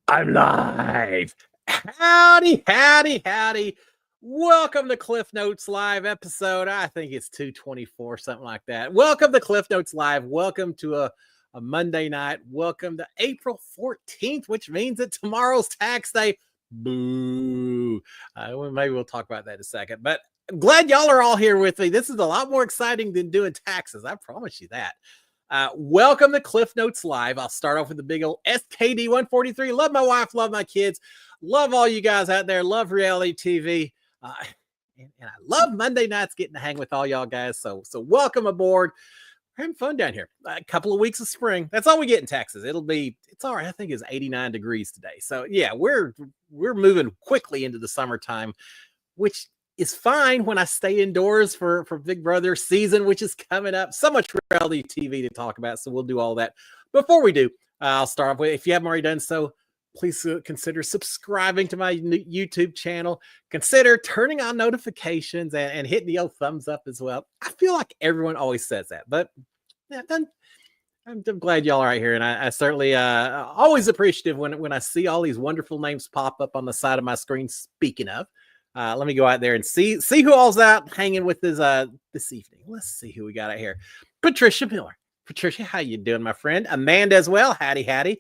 I'm live. Howdy, howdy, howdy. Welcome to Cliff Notes Live episode. I think it's 224, something like that. Welcome to Cliff Notes Live. Welcome to a Monday night. Welcome to April 14th, which means that tomorrow's tax day. Boo. Maybe we'll talk about that in a second. But I'm glad y'all are all here with me. This is a lot more exciting than doing taxes. I promise you that. Welcome to Cliff Notes Live. I'll start off with the big old SKD 143. Love my wife, love my kids, love all you guys out there, love reality TV. And I love Monday nights getting to hang with all y'all guys. So welcome aboard. We're having fun down here. A couple of weeks of spring. That's all we get in Texas. It's all right. I think it's 89 degrees today. So yeah, we're moving quickly into the summertime, which is fine when I stay indoors for Big Brother season, which is coming up. So much reality TV to talk about, so we'll do all that. Before we do, I'll start off with, if you haven't already done so, please consider subscribing to my YouTube channel. Consider turning on notifications and hitting the old thumbs up as well. I feel like everyone always says that, but yeah, I'm glad y'all are right here, and I certainly always appreciative when I see all these wonderful names pop up on the side of my screen. Speaking of, let me go out there and see who all's out hanging with us this evening. Let's see who we got out here. Patricia Miller. Patricia, how you doing, my friend? Amanda as well. Howdy.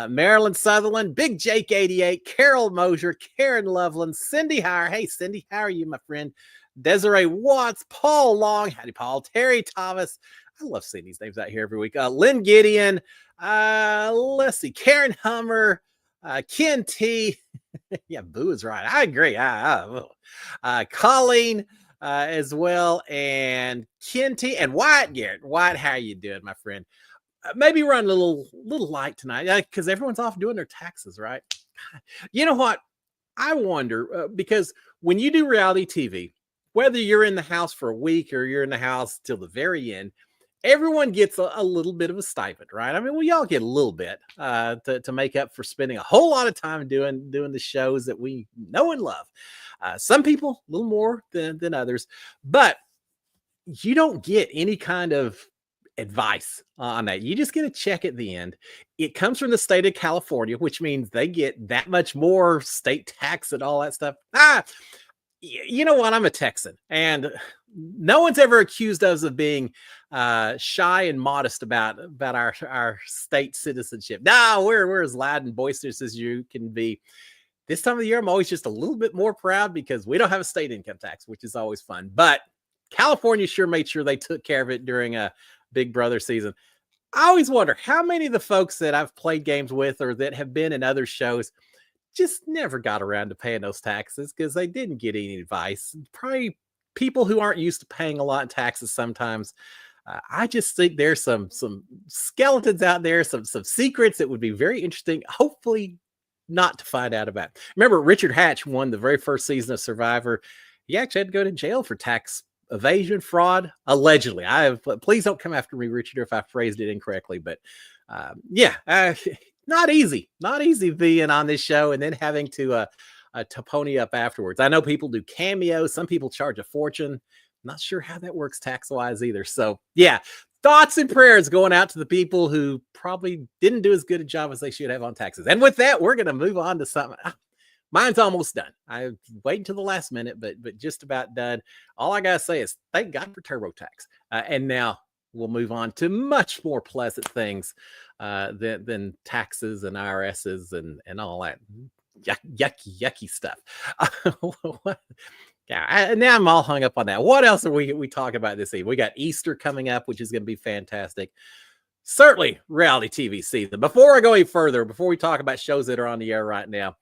Marilyn Sutherland, Big Jake 88, Carol Mosier, Karen Loveland, Cindy Hire. Hey, Cindy, how are you, my friend? Desiree Watts, Paul Long. Howdy, Paul. Terry Thomas. I love seeing these names out here every week. Lynn Gideon. Let's see. Karen Hummer. Ken T. Yeah, Boo is right. I agree. Colleen as well, and Ken T. and Wyatt Garrett. Wyatt, how are you doing, my friend? Maybe run a little light tonight because everyone's off doing their taxes, right? You know what? I wonder because when you do reality TV, whether you're in the house for a week or you're in the house till the very end, everyone gets a little bit of a stipend, right? I mean, we all get a little bit to make up for spending a whole lot of time doing the shows that we know and love. Some people a little more than others, but you don't get any kind of advice on that. You just get a check at the end. It comes from the state of California, which means they get that much more state tax and all that stuff. You know what? I'm a Texan, and no one's ever accused us of being shy and modest about our state citizenship. No, we're as loud and boisterous as you can be. This time of the year, I'm always just a little bit more proud because we don't have a state income tax, which is always fun. But California sure made sure they took care of it during a Big Brother season. I always wonder how many of the folks that I've played games with or that have been in other shows just never got around to paying those taxes because they didn't get any advice. Probably people who aren't used to paying a lot in taxes sometimes. I just think there's some skeletons out there, some secrets that would be very interesting, hopefully not to find out about. Remember, Richard Hatch won the very first season of Survivor. He actually had to go to jail for tax evasion, fraud, allegedly. Please don't come after me, Richard, if I phrased it incorrectly. But not easy being on this show and then having to pony up afterwards. I know people do cameos. Some people charge a fortune. Not sure how that works tax-wise either. So yeah, thoughts and prayers going out to the people who probably didn't do as good a job as they should have on taxes. And with that, we're going to move on to something. Mine's almost done. I wait until the last minute, but just about done. All I gotta say is thank God for TurboTax. And now we'll move on to much more pleasant things than taxes and IRSs and all that yucky stuff. Yeah, now I'm all hung up on that. What else are we talking about this evening? We got Easter coming up, which is going to be fantastic. Certainly reality TV season. Before I go any further, before we talk about shows that are on the air right now,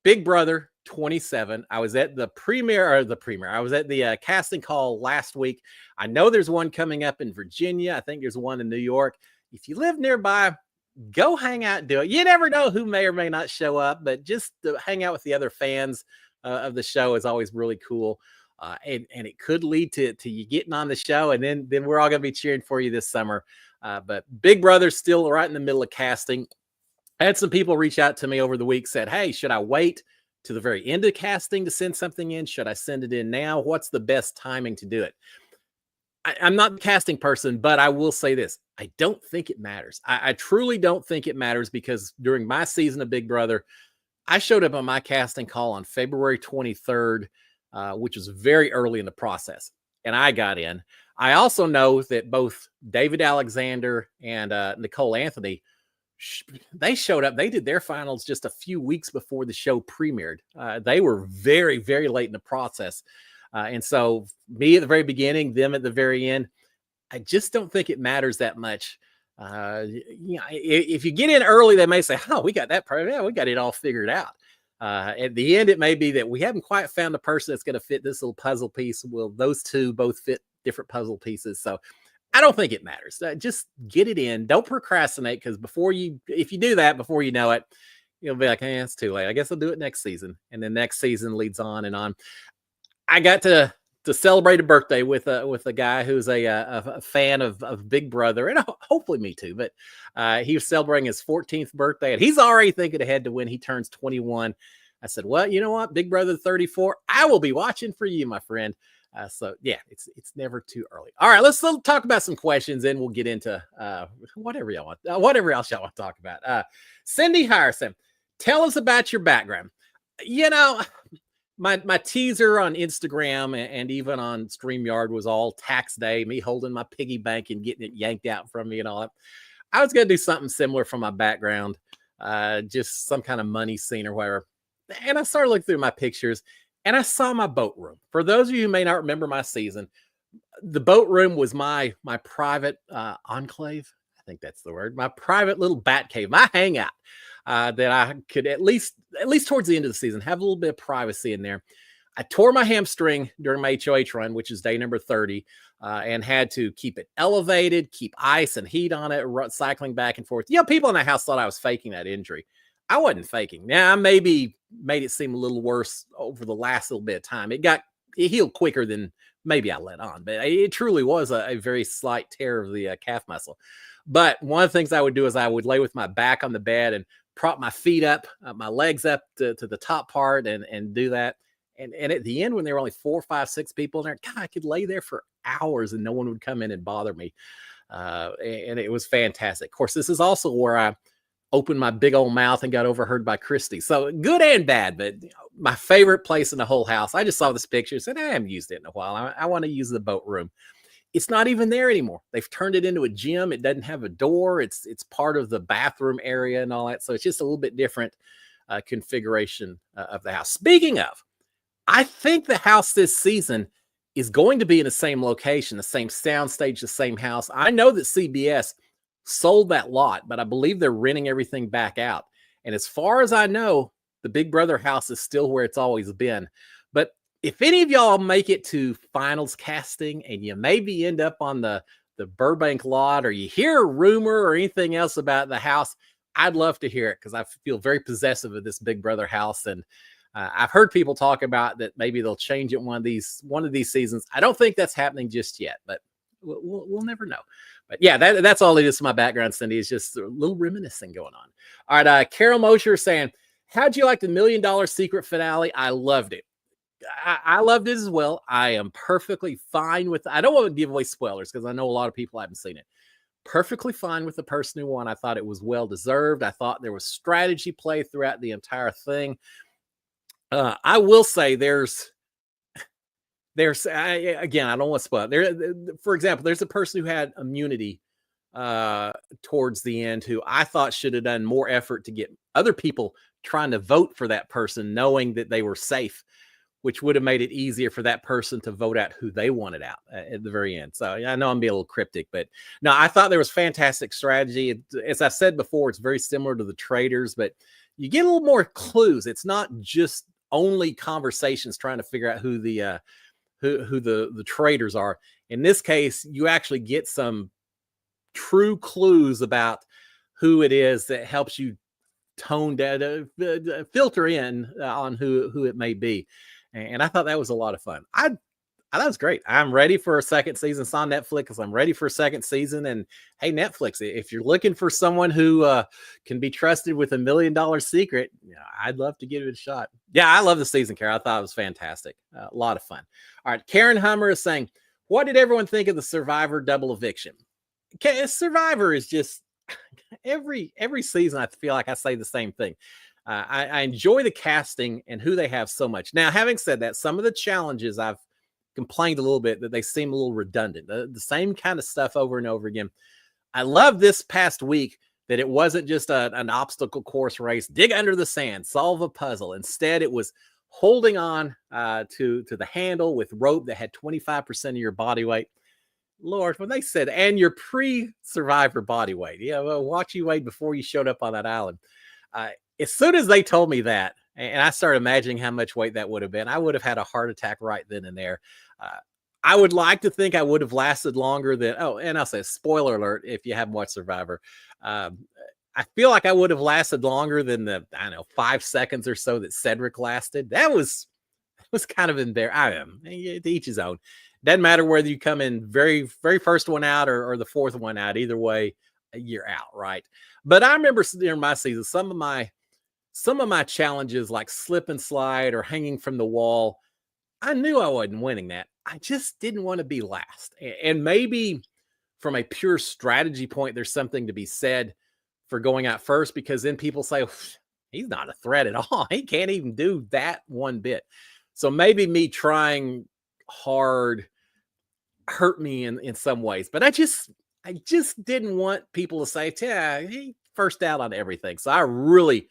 Big Brother 27. I was at the premiere. I was at the casting call last week. I know there's one coming up in Virginia. I think there's one in New York. If you live nearby, go hang out and do it. You never know who may or may not show up, but just to hang out with the other fans of the show is always really cool. And it could lead to you getting on the show, and then we're all going to be cheering for you this summer. But Big Brother's still right in the middle of casting. I had some people reach out to me over the week, said, hey, should I wait to the very end of casting to send something in? Should I send it in now? What's the best timing to do it? I'm not the casting person, but I will say this. I don't think it matters. I truly don't think it matters because during my season of Big Brother, I showed up on my casting call on February 23rd, which was very early in the process, and I got in. I also know that both David Alexander and Nicole Anthony, they showed up. They did their finals just a few weeks before the show premiered. They were very, very late in the process. And so me at the very beginning, them at the very end, I just don't think it matters that much. If you get in early, they may say, "Oh, we got that part. Yeah, we got it all figured out." At the end, it may be that we haven't quite found the person that's going to fit this little puzzle piece. Well, those two both fit different puzzle pieces. So I don't think it matters. Just get it in. Don't procrastinate because if you do that before you know it, you'll be like, "Hey, it's too late. I guess I'll do it next season." And then next season leads on and on. I got to celebrate a birthday with a guy who's a fan of Big Brother, and hopefully me too. But he was celebrating his 14th birthday, and he's already thinking ahead to when he turns 21. I said, "Well, you know what, Big Brother 34, I will be watching for you, my friend." So yeah, it's never too early. All right, let's talk about some questions, and we'll get into whatever y'all want, whatever else y'all want to talk about. Cindy Harrison, tell us about your background. You know, my teaser on Instagram and even on StreamYard was all tax day, me holding my piggy bank and getting it yanked out from me and all that. I was going to do something similar from my background, just some kind of money scene or whatever. And I started looking through my pictures and I saw my boat room. For those of you who may not remember my season, the boat room was my private enclave. I think that's the word. My private little bat cave, my hangout. That I could at least towards the end of the season have a little bit of privacy in there. I tore my hamstring during my HOH run, which is day number 30, and had to keep it elevated, keep ice and heat on it, cycling back and forth. People in the house thought I was faking that injury. I wasn't faking. Now, I maybe made it seem a little worse over the last little bit of time. It healed quicker than maybe I let on, but it truly was a very slight tear of the calf muscle. But one of the things I would do is I would lay with my back on the bed and prop my feet up, my legs up to the top part and do that. And at the end, when there were only 4, 5, 6 people in there, God, I could lay there for hours and no one would come in and bother me. And it was fantastic. Of course, this is also where I opened my big old mouth and got overheard by Christy. So good and bad, but my favorite place in the whole house. I just saw this picture and said, I haven't used it in a while. I want to use the boat room. It's not even there anymore. They've turned it into a gym. It doesn't have a door. It's part of the bathroom area and all that. So it's just a little bit different configuration of the house. Speaking of, I think the house this season is going to be in the same location, the same soundstage, the same house. I know that CBS sold that lot, but I believe they're renting everything back out. And as far as I know, the Big Brother house is still where it's always been. But if any of y'all make it to finals casting and you maybe end up on the Burbank lot or you hear a rumor or anything else about the house, I'd love to hear it because I feel very possessive of this Big Brother house. And I've heard people talk about that maybe they'll change it one of these seasons. I don't think that's happening just yet, but we'll never know. But yeah, that's all it is to my background, Cindy. It's just a little reminiscing going on. All right, Carol Mosher saying, how'd you like the $1 Million Secret finale? I loved it. I loved it as well. I am perfectly fine with. I don't want to give away spoilers because I know a lot of people haven't seen it. Perfectly fine with the person who won. I thought it was well deserved. I thought there was strategy play throughout the entire thing. I will say there's again, I don't want to spoil. For example, there's a person who had immunity towards the end who I thought should have done more effort to get other people trying to vote for that person, knowing that they were safe, which would have made it easier for that person to vote out who they wanted out at the very end. So I know I'm being a little cryptic, but no, I thought there was fantastic strategy. As I said before, it's very similar to the Traders, but you get a little more clues. It's not just only conversations trying to figure out who the Traders are. In this case, you actually get some true clues about who it is that helps you tone down, filter in on who it may be. And I thought that was a lot of fun. I thought it was great. I'm ready for a second season. It's on Netflix. I'm ready for a second season. And hey, Netflix, if you're looking for someone who can be trusted with $1 Million Secret, I'd love to give it a shot. Yeah, I love the season, Kara. I thought it was fantastic. A lot of fun. All right. Karen Hummer is saying, What did everyone think of the Survivor double eviction? Okay, Survivor is just every season. I feel like I say the same thing. I enjoy the casting and who they have so much. Now, having said that, some of the challenges I've complained a little bit that they seem a little redundant. The same kind of stuff over and over again. I love this past week that it wasn't just an obstacle course race, dig under the sand, solve a puzzle. Instead, it was holding on to the handle with rope that had 25% of your body weight. Lord, when they said, and your pre-survivor body weight, what you weighed before you showed up on that island. As soon as they told me that, and I started imagining how much weight that would have been, I would have had a heart attack right then and there. I would like to think I would have lasted longer than, oh, and I'll say spoiler alert if you haven't watched Survivor. I feel like I would have lasted longer than the, I don't know, 5 seconds or so that Cedric lasted. That was kind of embarrassing. I am, to each his own. Doesn't matter whether you come in very, very first one out or the fourth one out. Either way, you're out, right? But I remember during my season, some of my challenges like slip and slide or hanging from the wall, I knew I wasn't winning that. I just didn't want to be last. And maybe from a pure strategy point, there's something to be said for going out first, because then people say, he's not a threat at all. He can't even do that one bit. So maybe me trying hard hurt me in some ways, but I just didn't want people to say, yeah, he first out on everything. So I really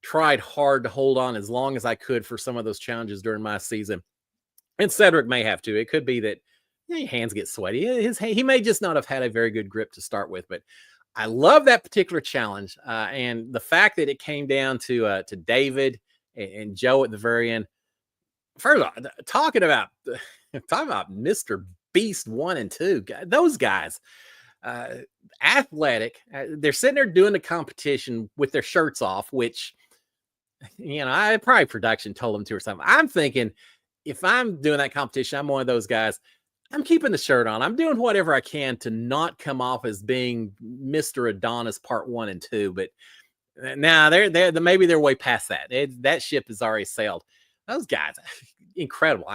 tried hard to hold on as long as I could for some of those challenges during my season. And Cedric may have to. It could be that your hands get sweaty. He may just not have had a very good grip to start with, but I love that particular challenge. And the fact that it came down to David and Joe at the very end. First of all, talking about Mr. Beast 1 and 2, those guys, athletic. They're sitting there doing the competition with their shirts off, which, I probably production told them to or something. I'm thinking, if I'm doing that competition, I'm one of those guys. I'm keeping the shirt on. I'm doing whatever I can to not come off as being Mr. Adonis Part 1 and 2. But now maybe they're way past that. That ship has already sailed. Those guys, incredible.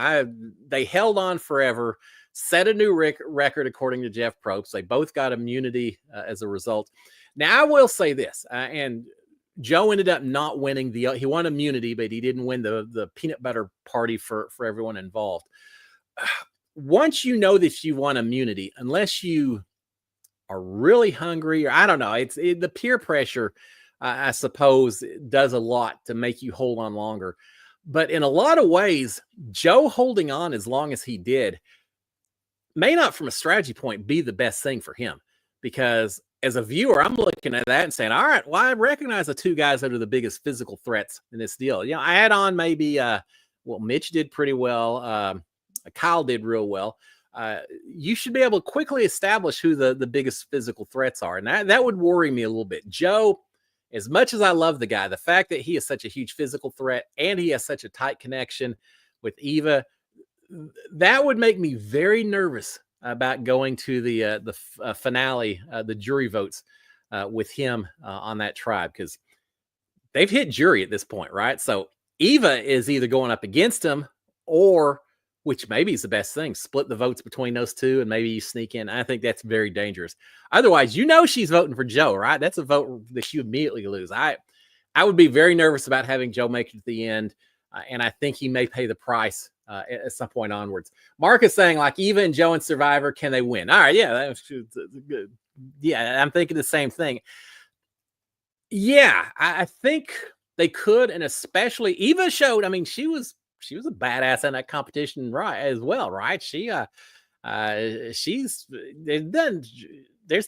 They held on forever, set a new record according to Jeff Probst. They both got immunity as a result. Now, I will say this, and Joe ended up not winning he won immunity, but he didn't win the peanut butter party for everyone involved. Once you know that you won immunity, unless you are really hungry, or I don't know, the peer pressure, I suppose, does a lot to make you hold on longer. But in a lot of ways, Joe holding on as long as he did may not, from a strategy point, be the best thing for him. Because as a viewer, I'm looking at that and saying, all right, well, I recognize the two guys that are the biggest physical threats in this deal. I add on maybe, Mitch did pretty well. Kyle did real well. You should be able to quickly establish who the biggest physical threats are. And that would worry me a little bit. Joe, as much as I love the guy, the fact that he is such a huge physical threat and he has such a tight connection with Eva, that would make me very nervous about going to the finale, the jury votes with him on that tribe, because they've hit jury at this point, right? So Eva is either going up against him, or, which maybe is the best thing, split the votes between those two and maybe you sneak in. I think that's very dangerous. Otherwise, she's voting for Joe, right? That's a vote that you immediately lose. I would be very nervous about having Joe make it to the end, and I think he may pay the price at some point onwards. Mark is saying, like, Eva and Joe in Survivor, can they win? All right, yeah, that's good. Yeah, I'm thinking the same thing. Yeah, I think they could, and especially Eva showed. I mean, she was a badass in that competition, right? As well, right? There's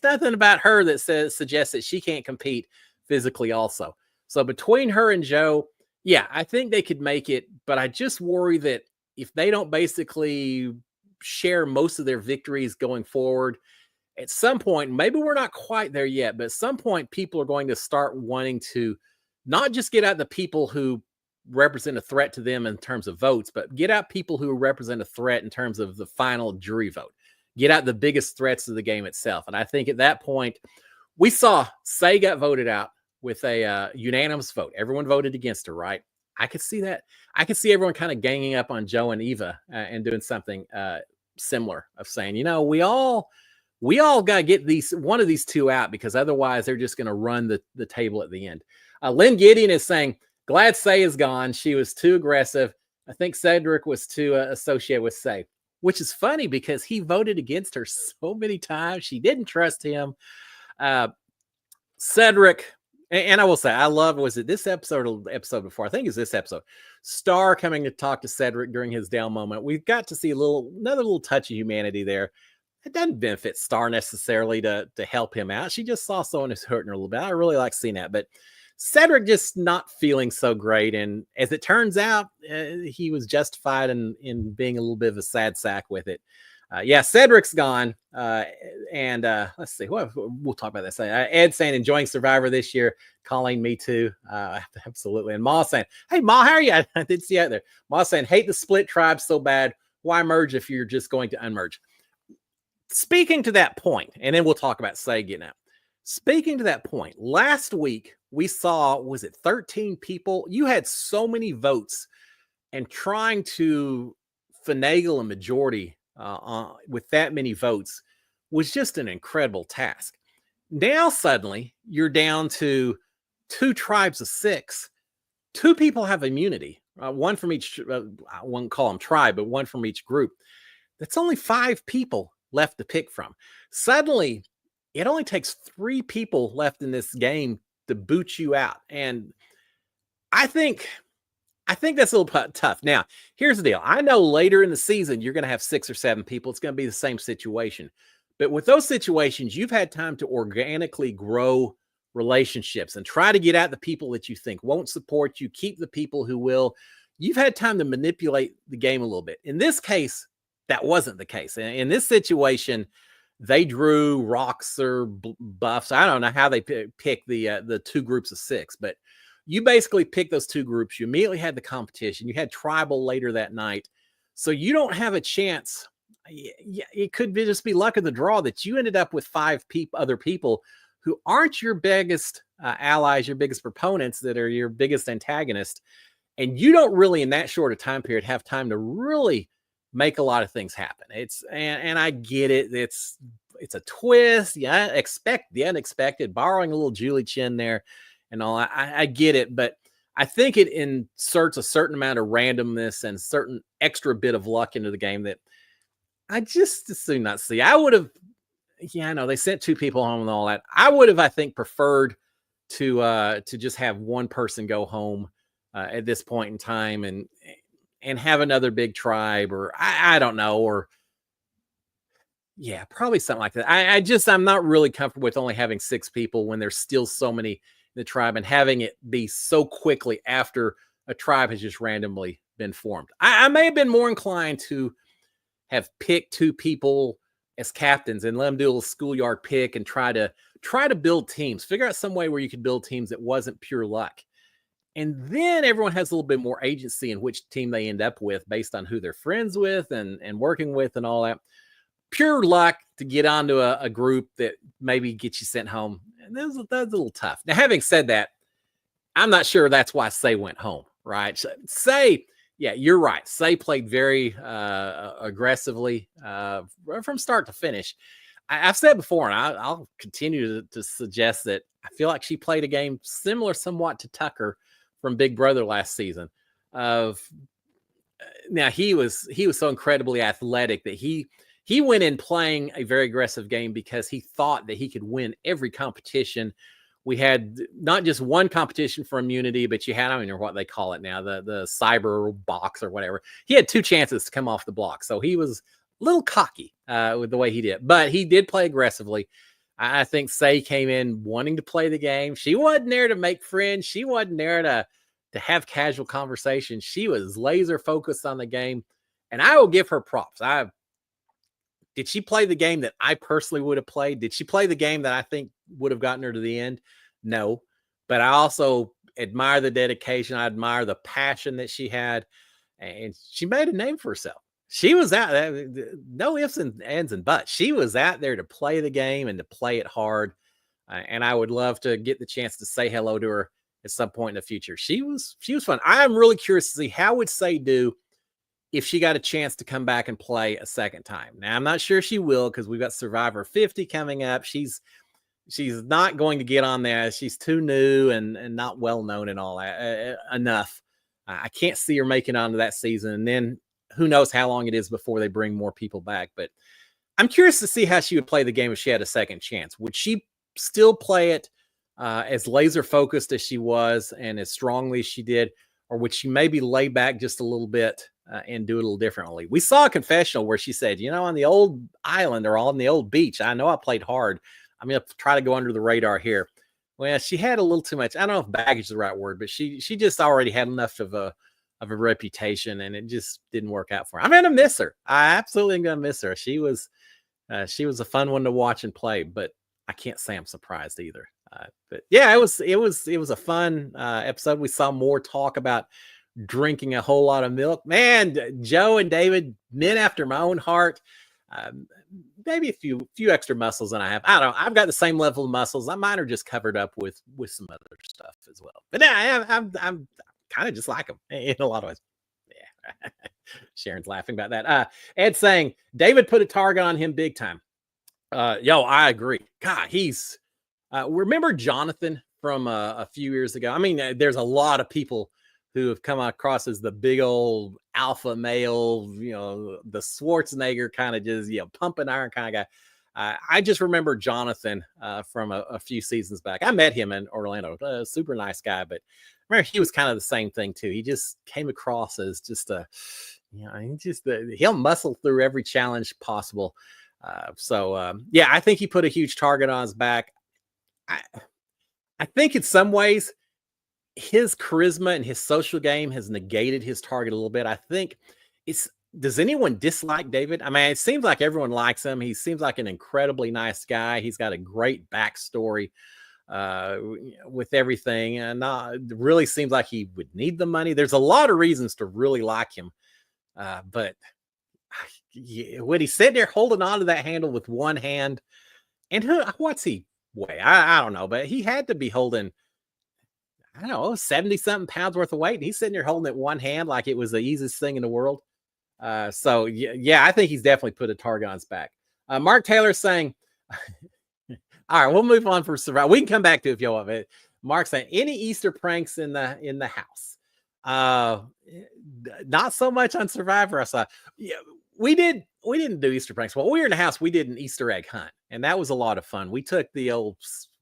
nothing about her that suggests that she can't compete physically also. So between her and Joe, yeah, I think they could make it, but I just worry that if they don't basically share most of their victories going forward, at some point, maybe we're not quite there yet, but at some point, people are going to start wanting to not just get out the people who represent a threat to them in terms of votes, but get out people who represent a threat in terms of the final jury vote. Get out the biggest threats of the game itself. And I think at that point, we saw Say got voted out with a unanimous vote. Everyone voted against her, right? I could see that. I could see everyone kind of ganging up on Joe and Eva and doing something. similar of saying, we all got to get one of these two out, because otherwise they're just going to run the table at the end. Lynn Gideon is saying, glad Say is gone. She was too aggressive. I think Cedric was too associated with Say, which is funny because he voted against her so many times. She didn't trust him. Cedric, and I will say, I love, was it this episode or the episode before? I think it's this episode. Star coming to talk to Cedric during his down moment. We've got to see another little touch of humanity there. It doesn't benefit Star necessarily to help him out. She just saw someone who's hurting her a little bit. I really like seeing that. But Cedric just not feeling so great. And as it turns out, he was justified in being a little bit of a sad sack with it. Cedric's gone. Let's see. We'll talk about that. Ed saying, enjoying Survivor this year. Calling me too. Absolutely. And Ma saying, hey, Ma, how are you? I did see you out there. Ma saying, hate the split tribe so bad. Why merge if you're just going to unmerge? Speaking to that point, and then we'll talk about Say getting out. Speaking to that point, last week we saw, was it 13 people? You had so many votes, and trying to finagle a majority with that many votes was just an incredible task. Now suddenly you're down to 2 tribes of 6. 2 people have immunity, one from each, I won't call them tribe, but one from each group. That's only 5 people left to pick from. Suddenly, it only takes 3 people left in this game to boot you out. And I think that's a little tough. Now, here's the deal. I know later in the season, you're going to have 6 or 7 people. It's going to be the same situation. But with those situations, you've had time to organically grow relationships and try to get at the people that you think won't support you, keep the people who will. You've had time to manipulate the game a little bit. In this case, that wasn't the case. In this situation, they drew rocks or buffs. I don't know how they pick the 2 groups of 6, but you basically picked those 2 groups. You immediately had the competition. You had tribal later that night. So you don't have a chance. It could just be luck of the draw that you ended up with 5 other people who aren't your biggest allies, your biggest proponents, that are your biggest antagonists. And you don't really, in that short a time period, have time to really make a lot of things happen. And I get it. It's a twist. Yeah, expect the unexpected, borrowing a little Julie Chen there and all. I get it, but I think it inserts a certain amount of randomness and certain extra bit of luck into the game that I just as soon not see. I would have, I know they sent 2 people home and all that. I would have, I think, preferred to just have one person go home at this point in time and have another big tribe, or I don't know, or probably something like that. I'm not really comfortable with only having 6 people when there's still so many in the tribe, and having it be so quickly after a tribe has just randomly been formed. I may have been more inclined to have picked 2 people as captains and let them do a little schoolyard pick and try to build teams, figure out some way where you could build teams that wasn't pure luck. And then everyone has a little bit more agency in which team they end up with based on who they're friends with and working with and all that. Pure luck to get onto a group that maybe gets you sent home. And that's a little tough. Now, having said that, I'm not sure that's why Say went home, right? Say, you're right. Say played very aggressively from start to finish. I've said before, and I'll continue to suggest that I feel like she played a game similar somewhat to Tucker from Big Brother last season. Now he was so incredibly athletic that he went in playing a very aggressive game because he thought that he could win every competition. We had not just one competition for immunity, but you had, I don't know what they call it now, the cyber box or whatever. He had 2 chances to come off the block. So he was a little cocky with the way he did, but he did play aggressively. I think Say came in wanting to play the game. She wasn't there to make friends. She wasn't there to have casual conversations. She was laser focused on the game, and I will give her props. Did she play the game that I personally would have played? Did she play the game that I think would have gotten her to the end? No, but I also admire the dedication. I admire the passion that she had, and she made a name for herself. She was out, no ifs and ands and buts. She was out there to play the game and to play it hard. And I would love to get the chance to say hello to her at some point in the future. She was fun. I am really curious to see how would Say do if she got a chance to come back and play a second time. Now, I'm not sure she will because we've got Survivor 50 coming up. She's not going to get on there. She's too new and not well known and all that enough. I can't see her making it onto that season. And then who knows how long it is before they bring more people back. But I'm curious to see how she would play the game if she had a second chance. Would she still play it as laser focused as she was and as strongly as she did? Or would she maybe lay back just a little bit and do it a little differently? We saw a confessional where she said, on the old island or on the old beach, I know I played hard. I'm going to try to go under the radar here. Well, she had a little too much. I don't know if baggage is the right word, but she just already had enough of a reputation, and it just didn't work out for her. I'm going to miss her. I absolutely am going to miss her. She was a fun one to watch and play, but I can't say I'm surprised either. But yeah, it was a fun episode. We saw more talk about drinking a whole lot of milk. Man, Joe and David, men after my own heart. Maybe a few extra muscles than I have. I don't know. I've got the same level of muscles. Mine are just covered up with some other stuff as well. But yeah, I'm kind of just like them in a lot of ways. Yeah. Sharon's laughing about that. Ed saying David put a target on him big time. I agree. God, he's remember Jonathan from a few years ago? I mean, there's a lot of people who have come across as the big old alpha male, the Schwarzenegger kind of just, pumping iron kind of guy. I just remember Jonathan from a few seasons back. I met him in Orlando, super nice guy, but I remember he was kind of the same thing too. He just came across as just he'll muscle through every challenge possible. I think he put a huge target on his back. I think in some ways his charisma and his social game has negated his target a little bit. I think does anyone dislike David? I mean, it seems like everyone likes him. He seems like an incredibly nice guy. He's got a great backstory with everything, and really seems like he would need the money. There's a lot of reasons to really like him, but when he's sitting there holding on to that handle with one hand, and what's he weigh? I don't know, but he had to be holding, I don't know, 70 something pounds worth of weight. And he's sitting there holding it one hand like it was the easiest thing in the world. I think he's definitely put a target on his back. Mark Taylor saying, all right, we'll move on for Survivor. We can come back to it if you want. But Mark saying, any Easter pranks in the house? Not so much on Survivor. I saw. Yeah, we didn't do Easter pranks. While we were in the house, we did an Easter egg hunt, and that was a lot of fun. We took the old,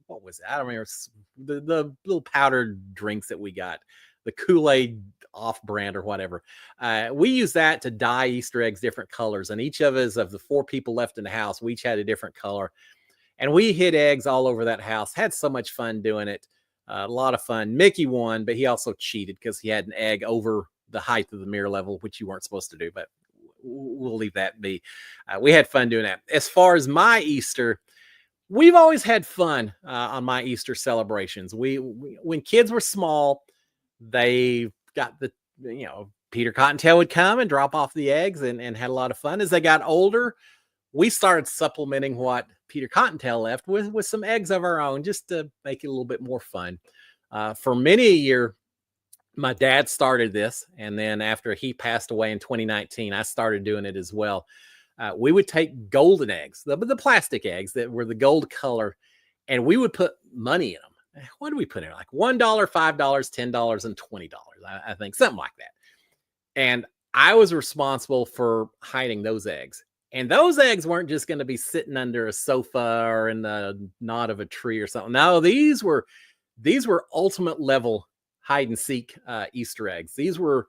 what was it? I don't remember, the little powdered drinks that we got, the Kool-Aid off-brand or whatever. We used that to dye Easter eggs different colors, and each of us, of the 4 people left in the house, we each had a different color, and we hid eggs all over that house. Had so much fun doing it. A lot of fun. Mickey won, but he also cheated because he had an egg over the height of the mirror level, which you weren't supposed to do, but we'll leave that be. We had fun doing that. As far as my Easter, we've always had fun on my Easter celebrations. When kids were small, they got Peter Cottontail would come and drop off the eggs and had a lot of fun. As they got older, we started supplementing what Peter Cottontail left with some eggs of our own, just to make it a little bit more fun. For many a year, my dad started this, and then after he passed away in 2019, I started doing it as well. We would take golden eggs, the plastic eggs that were the gold color, and we would put money in them. What do we put in? Like $1, $5, $10, and $20. I think something like that. And I was responsible for hiding those eggs. And those eggs weren't just going to be sitting under a sofa or in the knot of a tree or something. No, these were ultimate level hide and seek Easter eggs. These were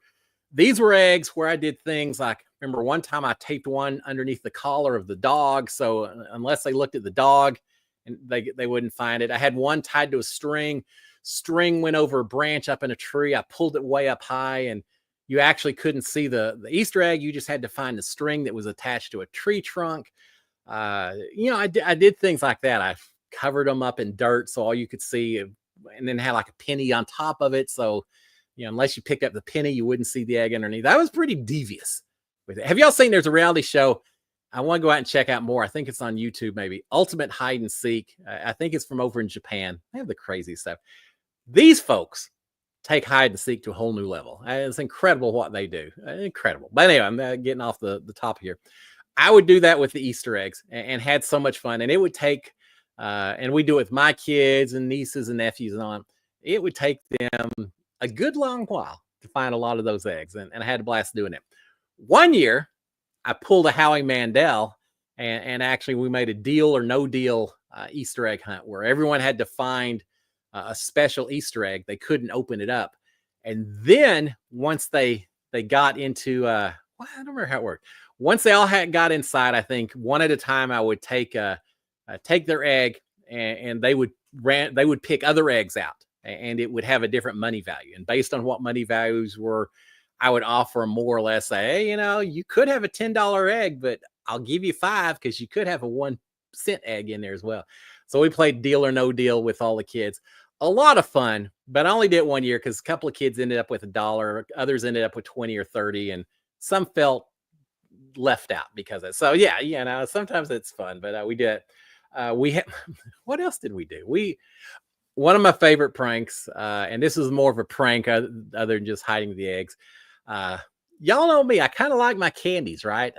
eggs where I did things like, remember one time I taped one underneath the collar of the dog, so unless they looked at the dog, and they wouldn't find it. I had one tied to a string. String went over a branch up in a tree. I pulled it way up high, and you actually couldn't see the Easter egg. You just had to find the string that was attached to a tree trunk. I did things like that. I covered them up in dirt so all you could see, and then had like a penny on top of it. So, unless you picked up the penny, you wouldn't see the egg underneath. That was pretty devious with it. Have y'all seen, there's a reality show. I want to go out and check out more. I think it's on YouTube, maybe. Ultimate Hide and Seek. I think it's from over in Japan. They have the crazy stuff. These folks take hide and seek to a whole new level. It's incredible what they do. Incredible. But anyway, I'm getting off the top here. I would do that with the Easter eggs and had so much fun. And it would take, and we do it with my kids and nieces and nephews and on. It would take them a good long while to find a lot of those eggs. And I had a blast doing it. One year, I pulled a Howie Mandel, and actually we made a deal or no deal Easter egg hunt where everyone had to find a special Easter egg. They couldn't open it up. And then once they got into, well, I don't remember how it worked. Once they all got inside, I think one at a time, I would take their egg and they would pick other eggs out, and it would have a different money value. And based on what money values were, I would offer them more or less, say, hey, you could have a $10 egg, but I'll give you 5 because you could have a 1-cent egg in there as well. So we played deal or no deal with all the kids. A lot of fun, but I only did it one year because a couple of kids ended up with $1, others ended up with 20 or 30, and some felt left out because of it. So yeah, sometimes it's fun, but we did. What else did we do? One of my favorite pranks, and this is more of a prank other than just hiding the eggs. Y'all know me. I kind of like my candies, right?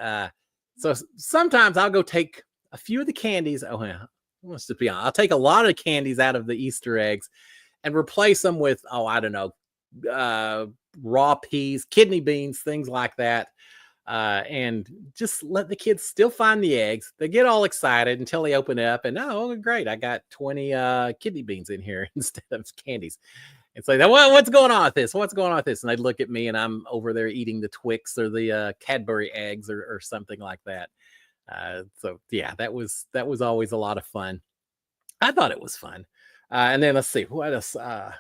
So sometimes I'll go take a few of the candies. Oh, yeah. Let's just be honest. I'll take a lot of candies out of the Easter eggs and replace them with, I don't know, raw peas, kidney beans, things like that. And just let the kids still find the eggs. They get all excited until they open it up and, oh, great, I got 20 kidney beans in here instead of candies. It's like, well, what's going on with this? What's going on with this? And they'd look at me and I'm over there eating the Twix or the Cadbury eggs or something like that. So yeah, that was always a lot of fun. I thought it was fun. And then let's see what else. And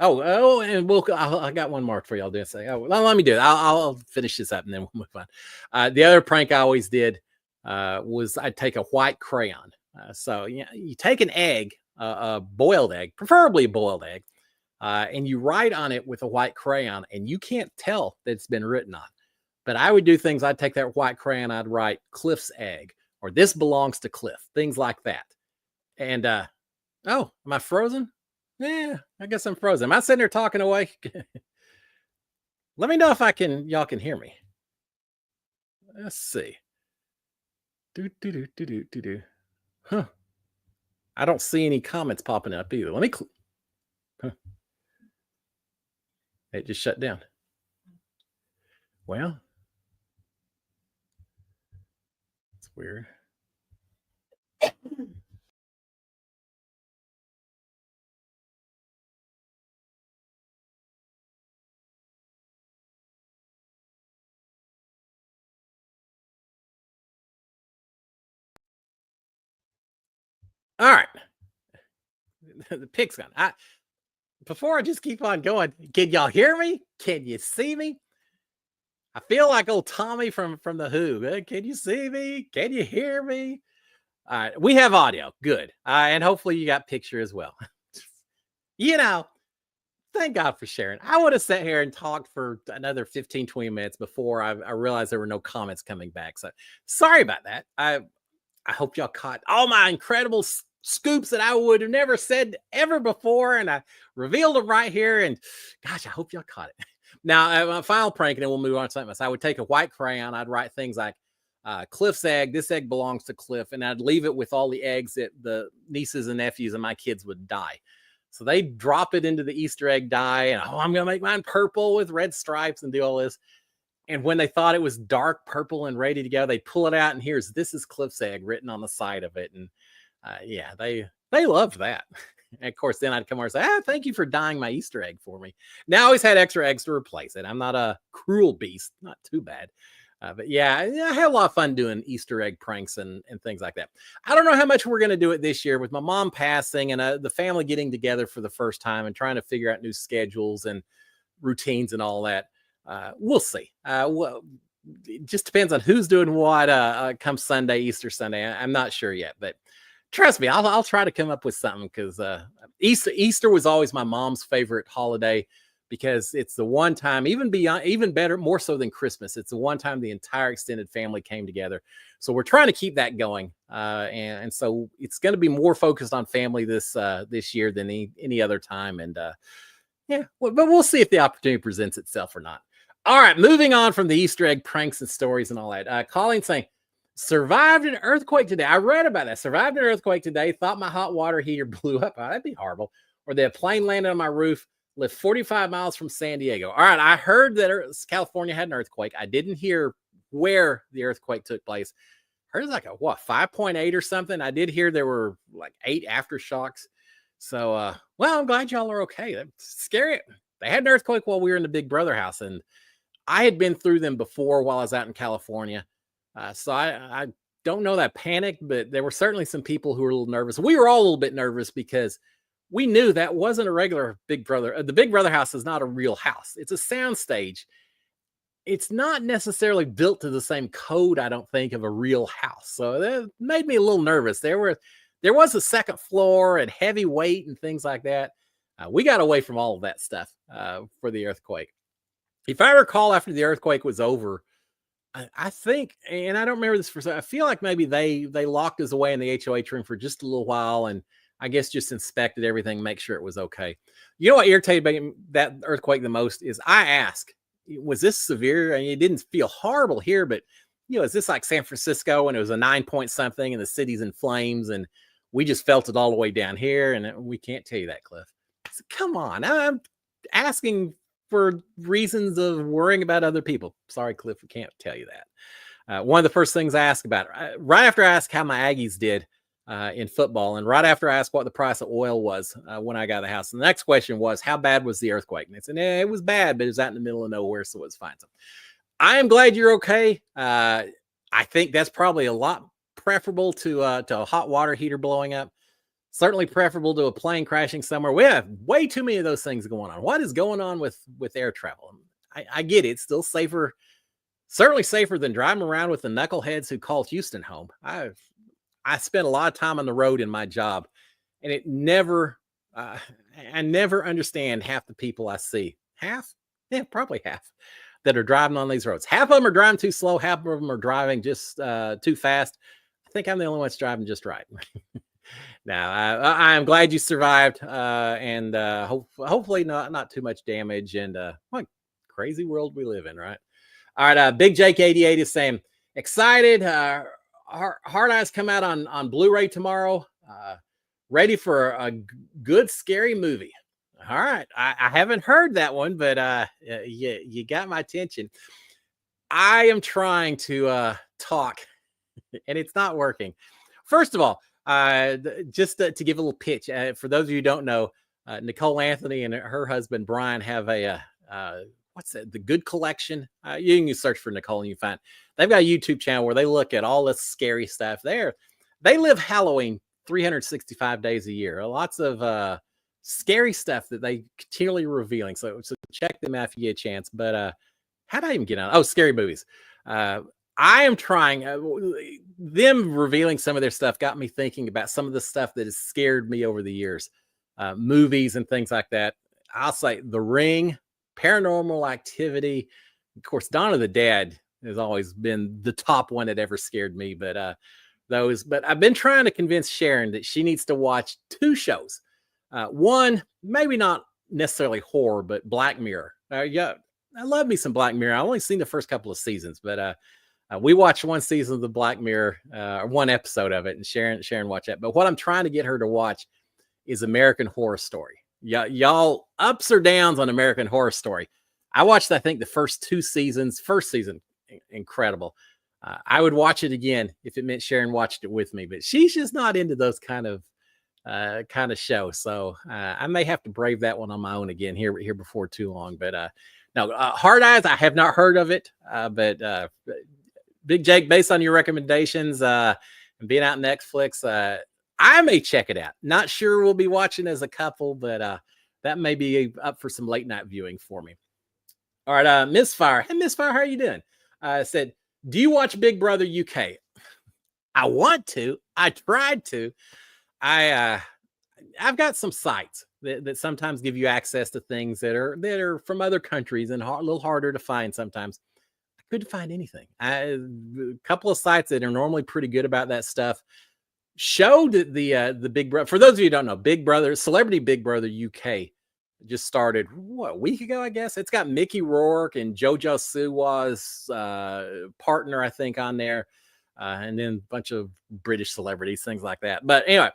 I got one more for y'all to say. Oh, well, let me do it. I'll finish this up and then we'll move on. The other prank I always did was I'd take a white crayon. So you take an egg, a boiled egg, preferably a boiled egg, and you write on it with a white crayon, and you can't tell that it's been written on. But I would do things. I'd take that white crayon, I'd write Cliff's egg, or this belongs to Cliff, things like that. And am I frozen? Yeah, I guess I'm frozen. Am I sitting there talking away? Let me know if y'all can hear me. Let's see. Huh. I don't see any comments popping up either. Let me It just shut down. Well, it's weird. All right. The pig's gone. Before I just keep on going, can y'all hear me? Can you see me? I feel like old Tommy from the Who. Can you see me? Can you hear me? All right, we have audio. Good. And hopefully you got picture as well. Thank God for sharing. I would have sat here and talked for another 15, 20 minutes before I realized there were no comments coming back. So sorry about that. I hope y'all caught all my incredible scoops that I would have never said ever before. And I revealed them right here. And gosh, I hope y'all caught it. Now, my final prank, and then we'll move on to something else. I would take a white crayon. I'd write things like Cliff's egg. This egg belongs to Cliff. And I'd leave it with all the eggs that the nieces and nephews and my kids would die. So they drop it into the Easter egg die. And, I'm going to make mine purple with red stripes and do all this. And when they thought it was dark purple and ready to go, they pull it out and this is Cliff's egg written on the side of it. And they loved that. And of course, then I'd come over and say, thank you for dyeing my Easter egg for me. Now I always had extra eggs to replace it. I'm not a cruel beast, not too bad. But yeah, I had a lot of fun doing Easter egg pranks and things like that. I don't know how much we're going to do it this year with my mom passing and the family getting together for the first time and trying to figure out new schedules and routines and all that. We'll see. It just depends on who's doing what come Sunday, Easter Sunday. I'm not sure yet, but trust me, I'll try to come up with something because Easter was always my mom's favorite holiday because it's the one time, even better, more so than Christmas. It's the one time the entire extended family came together. So we're trying to keep that going. And so it's going to be more focused on family this year than any other time. And Yeah, but we'll see if the opportunity presents itself or not. All right, moving on from the Easter egg pranks and stories and all that. Colleen saying, survived an earthquake today. I read about that. Survived an earthquake today. Thought my hot water heater blew up. Oh, that'd be horrible. Or the plane landed on my roof. Lived 45 miles from San Diego. All right, I heard that California had an earthquake. I didn't hear where the earthquake took place. Heard it was like a 5.8 or something. I did hear there were like 8 aftershocks. So, well, I'm glad y'all are okay. That's scary. They had an earthquake while we were in the Big Brother house, and I had been through them before while I was out in California. So I don't know that panic, but there were certainly some people who were a little nervous. We were all a little bit nervous because we knew that wasn't a regular Big Brother. The Big Brother house is not a real house. It's a sound stage. It's not necessarily built to the same code, I don't think, of a real house. So that made me a little nervous. There was a second floor and heavy weight and things like that. We got away from all of that stuff for the earthquake. If I recall, after the earthquake was over, I think, and I don't remember this for, I feel like maybe they locked us away in the HOH room for just a little while, and I guess just inspected everything, make sure it was okay. You know what irritated me that earthquake the most is I asked, was this severe? I mean, it didn't feel horrible here, but is this like San Francisco and it was a 9 point something and the city's in flames and we just felt it all the way down here? And we can't tell you that, Cliff. So, come on, I'm asking for reasons of worrying about other people. Sorry, Cliff, we can't tell you that. One of the first things I asked about, right after I asked how my Aggies did in football, and right after I asked what the price of oil was when I got to the house, the next question was, how bad was the earthquake? And they said, it was bad, but it was out in the middle of nowhere, so it was fine. So I am glad you're okay. I think that's probably a lot preferable to a hot water heater blowing up. Certainly preferable to a plane crashing somewhere. We have way too many of those things going on. What is going on with air travel? I get it. It's still safer, certainly safer than driving around with the knuckleheads who call Houston home. I spent a lot of time on the road in my job, and I never understand half the people I see. Half? Yeah, probably half that are driving on these roads. Half of them are driving too slow. Half of them are driving just too fast. I think I'm the only one that's driving just right. Now, I'm glad you survived, and hopefully not too much damage. And what crazy world we live in, right? All right, Big Jake 88 is saying, excited. Hard Eyes come out on Blu-ray tomorrow. Ready for a good scary movie. All right, I haven't heard that one, but you got my attention. I am trying to talk, and it's not working. First of all, just to give a little pitch, for those of you who don't know, Nicole Anthony and her husband Brian have a what's that? The Good Collection. You can search for Nicole and you find they've got a YouTube channel where they look at all this scary stuff. They live Halloween 365 days a year. Lots of scary stuff that they continually revealing. So check them out if you get a chance. But how did I even get on? Oh, scary movies. I am trying, them revealing some of their stuff got me thinking about some of the stuff that has scared me over the years, movies and things like that. I'll say The Ring, Paranormal Activity. Of course, Dawn of the Dead has always been the top one that ever scared me. But I've been trying to convince Sharon that she needs to watch 2 shows. One, maybe not necessarily horror, but Black Mirror. Yeah, I love me some Black Mirror. I've only seen the first couple of seasons, but we watched one season of the Black Mirror, or one episode of it, and Sharon watched that. But what I'm trying to get her to watch is American Horror Story. Y'all ups or downs on American Horror Story. I watched, I think, the first 2 seasons. First season, incredible. I would watch it again if it meant Sharon watched it with me, but she's just not into those kind of shows. So I may have to brave that one on my own again here before too long. But no, Hard Eyes, I have not heard of it, but Big Jake, based on your recommendations and being out Netflix, I may check it out. Not sure we'll be watching as a couple, but that may be up for some late night viewing for me. All right, Miss Fire. Hey, Miss Fire, how are you doing? Said, do you watch Big Brother UK? I want to. I tried to. I've got some sites that sometimes give you access to things that are from other countries and a little harder to find sometimes. Couldn't find anything. A couple of sites that are normally pretty good about that stuff showed the Big Brother. For those of you who don't know, Big Brother, Celebrity Big Brother UK just started what, a week ago, I guess. It's got Mickey Rourke and JoJo Siwa's partner, I think, on there, and then a bunch of British celebrities, things like that. But anyway,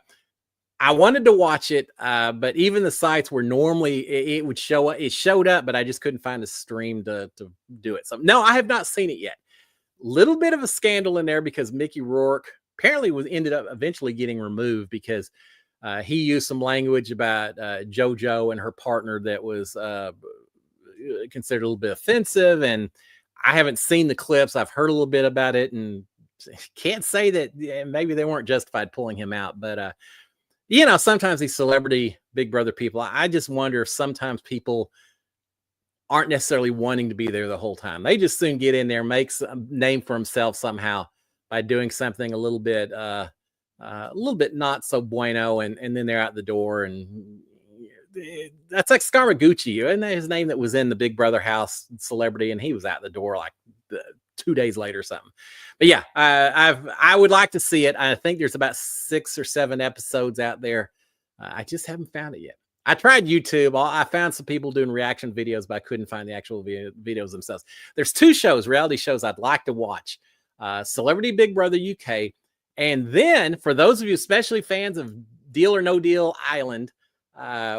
I wanted to watch it, but even the sites where normally it would show up, it showed up, but I just couldn't find a stream to do it. So no, I have not seen it yet. Little bit of a scandal in there because Mickey Rourke apparently ended up eventually getting removed because he used some language about JoJo and her partner that was considered a little bit offensive. And I haven't seen the clips. I've heard a little bit about it and can't say that maybe they weren't justified pulling him out. But, sometimes these celebrity Big Brother people, I just wonder if sometimes people aren't necessarily wanting to be there the whole time. They just soon get in there, makes a name for himself somehow by doing something a little bit not so bueno, and then they're out the door. And that's like Scaramucci, isn't that his name, that was in the Big Brother house, celebrity, and he was out the door like 2 days later or something. But yeah, I would like to see it. I think there's about 6 or 7 episodes out there. I just haven't found it yet. I tried YouTube. I found some people doing reaction videos, but I couldn't find the actual videos themselves. There's 2 reality shows I'd like to watch. Celebrity Big Brother UK. And then for those of you, especially fans of Deal or No Deal Island,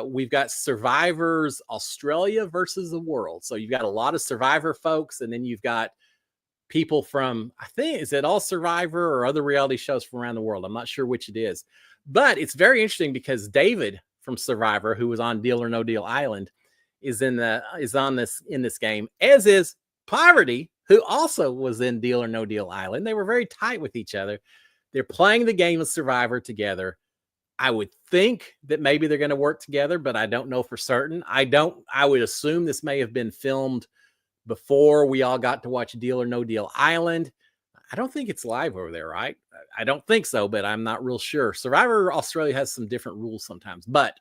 we've got Survivors Australia versus the world. So you've got a lot of Survivor folks, and then you've got people from, I think, is it all Survivor or other reality shows from around the world? I'm not sure which it is, but it's very interesting because David from Survivor, who was on Deal or No Deal Island, is in this game, as is Poverty, who also was in Deal or No Deal Island. They were very tight with each other. They're playing the game of Survivor together. I would think that maybe they're going to work together, but I don't know for certain. I would assume this may have been filmed before we all got to watch Deal or No Deal Island. I don't think it's live over there, right? I don't think so, but I'm not real sure. Survivor Australia has some different rules sometimes, but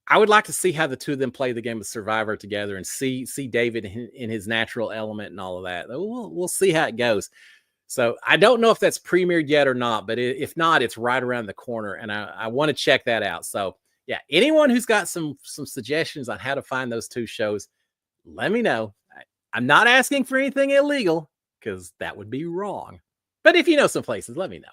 I would like to see how the two of them play the game of Survivor together and see David in his natural element and all of that. We'll see how it goes. So I don't know if that's premiered yet or not, but if not, it's right around the corner, and I want to check that out. So yeah, anyone who's got some suggestions on how to find those 2 shows, let me know. I'm not asking for anything illegal because that would be wrong. But if you know some places, let me know.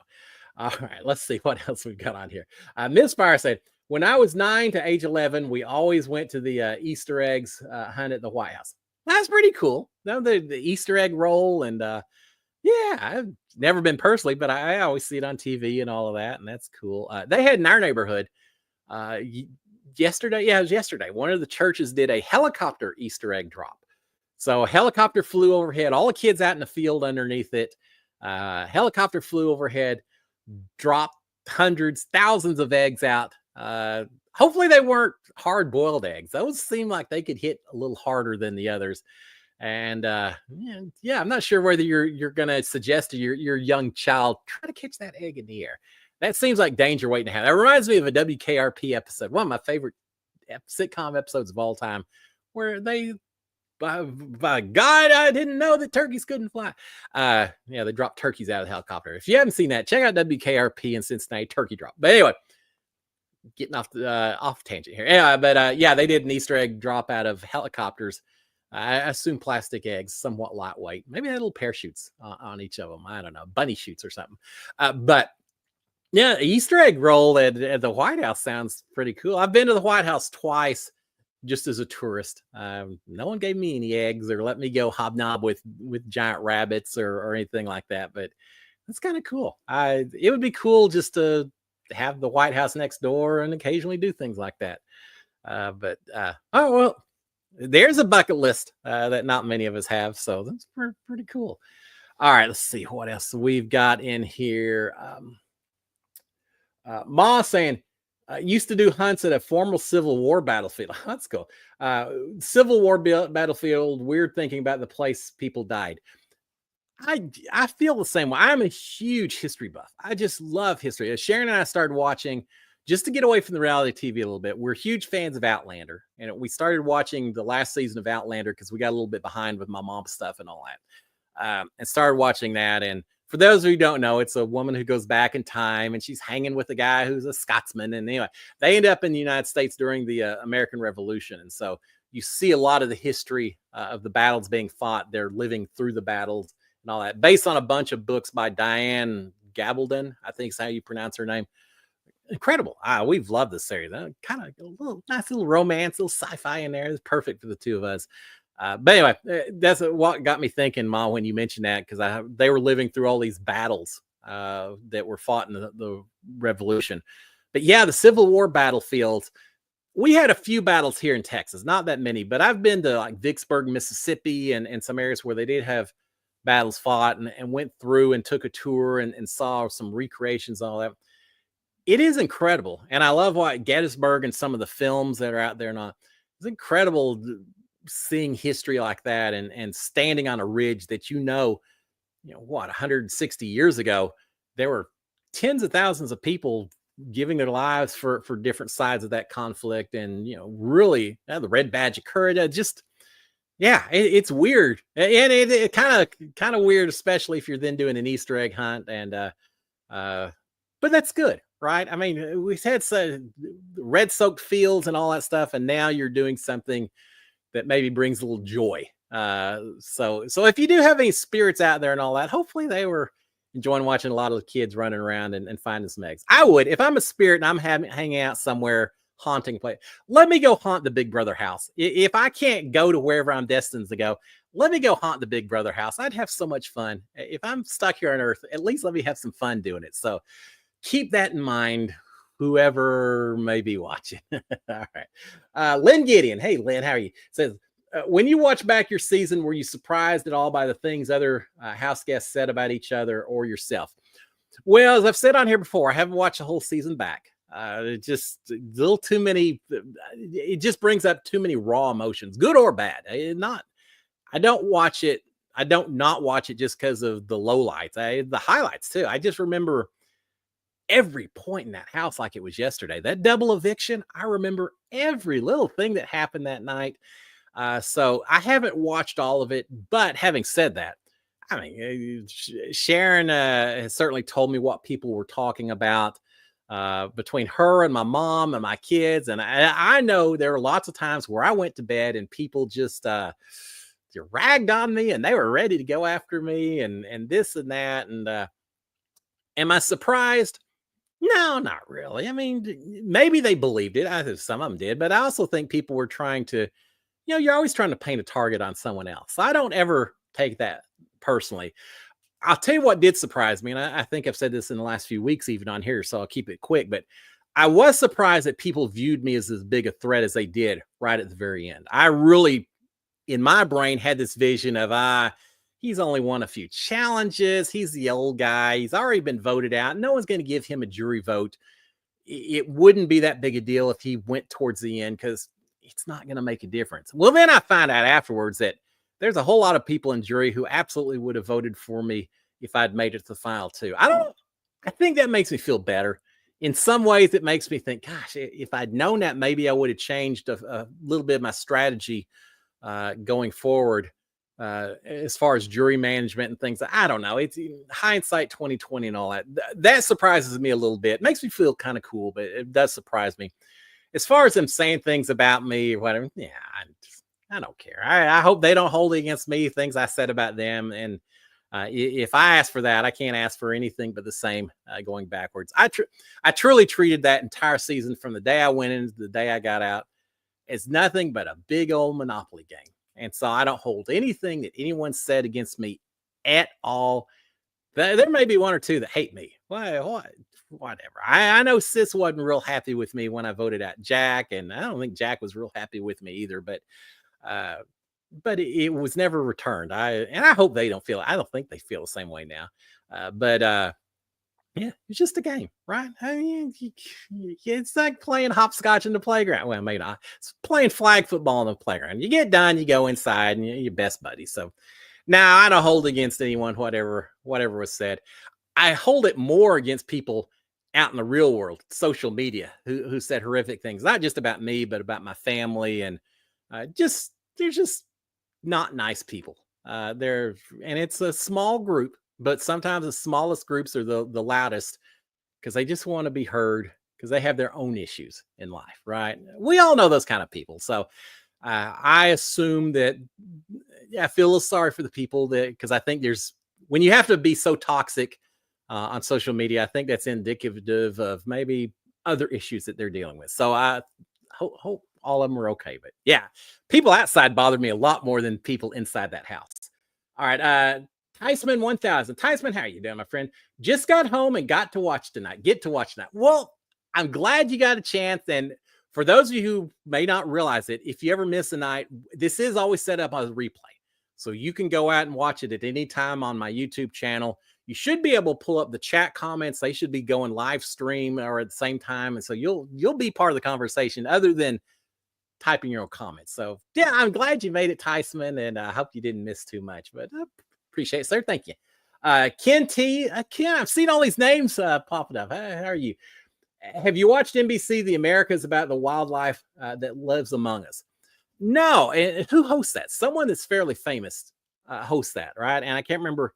All right, let's see what else we've got on here. Ms. Fire said, when I was 9 to age 11, we always went to the Easter eggs hunt at the White House. That's pretty cool. The Easter egg roll, and yeah, I've never been personally, but I always see it on TV and all of that, and that's cool. They had in our neighborhood yesterday. Yeah, it was yesterday. One of the churches did a helicopter Easter egg drop. So a helicopter flew overhead, all the kids out in the field underneath it. Helicopter flew overhead, dropped hundreds, thousands of eggs out. Hopefully they weren't hard-boiled eggs. Those seem like they could hit a little harder than the others. And yeah, I'm not sure whether you're going to suggest to your young child, try to catch that egg in the air. That seems like danger waiting to happen. That reminds me of a WKRP episode, one of my favorite sitcom episodes of all time, where they, by God, I didn't know that turkeys couldn't fly. They dropped turkeys out of the helicopter. If you haven't seen that, check out WKRP in Cincinnati, turkey drop. But anyway, getting off tangent here. Yeah, but yeah, they did an Easter egg drop out of helicopters. I assume plastic eggs, somewhat lightweight. Maybe they had little parachutes on each of them. I don't know, bunny chutes or something. But yeah, Easter egg roll at the White House sounds pretty cool. I've been to the White House twice just as a tourist. No one gave me any eggs or let me go hobnob with giant rabbits or anything like that. But that's kind of cool. It would be cool just to have the White House next door and occasionally do things like that. Oh, well, there's a bucket list that not many of us have. So that's pretty cool. All right, let's see what else we've got in here. Ma saying, used to do hunts at a former Civil War battlefield. That's cool. Civil War battlefield, weird thinking about the place people died. I feel the same way. I'm a huge history buff. I just love history. Sharon and I started watching just to get away from the reality TV a little bit. We're huge fans of Outlander, and we started watching the last season of Outlander because we got a little bit behind with my mom's stuff and all that, and started watching that. And For those of you who don't know, it's a woman who goes back in time and she's hanging with a guy who's a Scotsman. And anyway, they end up in the United States during the American Revolution. And so you see a lot of the history of the battles being fought. They're living through the battles and all that, based on a bunch of books by Diane Gabaldon, I think is how you pronounce her name. Incredible. We've loved this series. Kind of a little nice little romance, little sci-fi in there. It's perfect for the two of us. But anyway, that's what got me thinking, Ma, when you mentioned that, because they were living through all these battles that were fought in the Revolution. But yeah, the Civil War battlefields. We had a few battles here in Texas, not that many, but I've been to like Vicksburg, Mississippi, and some areas where they did have battles fought, and went through and took a tour and saw some recreations and all that. It is incredible. And I love what Gettysburg and some of the films that are out there. And all. It's incredible seeing history like that and standing on a ridge that, what, 160 years ago, there were tens of thousands of people giving their lives for different sides of that conflict. And, really the red badge of courage. Just, yeah, it's weird. And it kind of weird, especially if you're then doing an Easter egg hunt. And, but that's good. Right. I mean, we've had some red soaked fields and all that stuff. And now you're doing something that maybe brings a little joy. So if you do have any spirits out there and all that, hopefully they were enjoying watching a lot of the kids running around and finding some eggs. I would, if I'm a spirit and I'm hanging out somewhere haunting place, let me go haunt the Big Brother house. If I can't go to wherever I'm destined to go, let me go haunt the Big Brother house. I'd have so much fun. If I'm stuck here on Earth, at least let me have some fun doing it. So keep that in mind, whoever may be watching. All right. Lynn Gideon. Hey, Lynn, how are you? Says, when you watch back your season, were you surprised at all by the things other house guests said about each other or yourself? Well, as I've said on here before, I haven't watched the whole season back. Just a little too many. It just brings up too many raw emotions, good or bad. I don't watch it. I don't not watch it just because of the lowlights. The highlights too. I just remember every point in that house like it was yesterday. That double eviction, I remember every little thing that happened that night. So I haven't watched all of it, but having said that, I mean, Sharon has certainly told me what people were talking about between her and my mom and my kids. And I know there were lots of times where I went to bed and people just ragged on me and they were ready to go after me and this and that. And am I surprised? No, not really. I mean, maybe they believed it. I think some of them did, but I also think people were trying to, you're always trying to paint a target on someone else. I don't ever take that personally. I'll tell you what did surprise me, and I think I've said this in the last few weeks, even on here, so I'll keep it quick, but I was surprised that people viewed me as big a threat as they did right at the very end. I really, in my brain, had this vision of, he's only won a few challenges. He's the old guy. He's already been voted out. No one's going to give him a jury vote. It wouldn't be that big a deal if he went towards the end because it's not going to make a difference. Well, then I find out afterwards that there's a whole lot of people in jury who absolutely would have voted for me if I'd made it to the final two. I think that makes me feel better. In some ways, it makes me think, gosh, if I'd known that, maybe I would have changed a little bit of my strategy going forward. As far as jury management and things, I don't know. It's hindsight 2020 and all that. That surprises me a little bit. It makes me feel kind of cool, but it does surprise me. As far as them saying things about me or whatever, yeah, I don't care. I hope they don't hold it against me, things I said about them. And if I ask for that, I can't ask for anything but the same going backwards. I truly treated that entire season from the day I went in to the day I got out as nothing but a big old Monopoly game. And so I don't hold anything that anyone said against me at all. There may be one or two that hate me. Whatever. I know Sis wasn't real happy with me when I voted out Jack, and I don't think Jack was real happy with me either. But it was never returned. I hope they don't feel. I don't think they feel the same way now. Yeah, it's just a game, right? I mean, it's like playing hopscotch in the playground. Well, maybe not. It's playing flag football in the playground. You get done, you go inside, and you're your best buddy. So now I don't hold against anyone, whatever was said. I hold it more against people out in the real world, social media, who said horrific things, not just about me, but about my family. And they're just not nice people. And it's a small group. but sometimes the smallest groups are the loudest because they just want to be heard because they have their own issues in life, right? We all know those kind of people. So I assume that, yeah, I feel a little sorry for the people that, because I think there's, when you have to be so toxic on social media, I think that's indicative of maybe other issues that they're dealing with. So I hope all of them are okay. But yeah, people outside bother me a lot more than people inside that house. All right. Tyson 1000. Tyson, how are you doing, my friend? Just got home and got to watch tonight. Get to watch tonight. Well, I'm glad you got a chance. And for those of you who may not realize it, if you ever miss a night, this is always set up as a replay. So you can go out and watch it at any time on my YouTube channel. You should be able to pull up the chat comments. They should be going live stream or at the same time. And so you'll be part of the conversation other than typing your own comments. So yeah, I'm glad you made it, Tyson, and I hope you didn't miss too much, but I appreciate it, sir. Thank you. Ken T. Ken, I've seen all these names popping up. How are you? Have you watched NBC The Americas about the wildlife that lives among us? No. And who hosts that? Someone that's fairly famous hosts that, right? And I can't remember.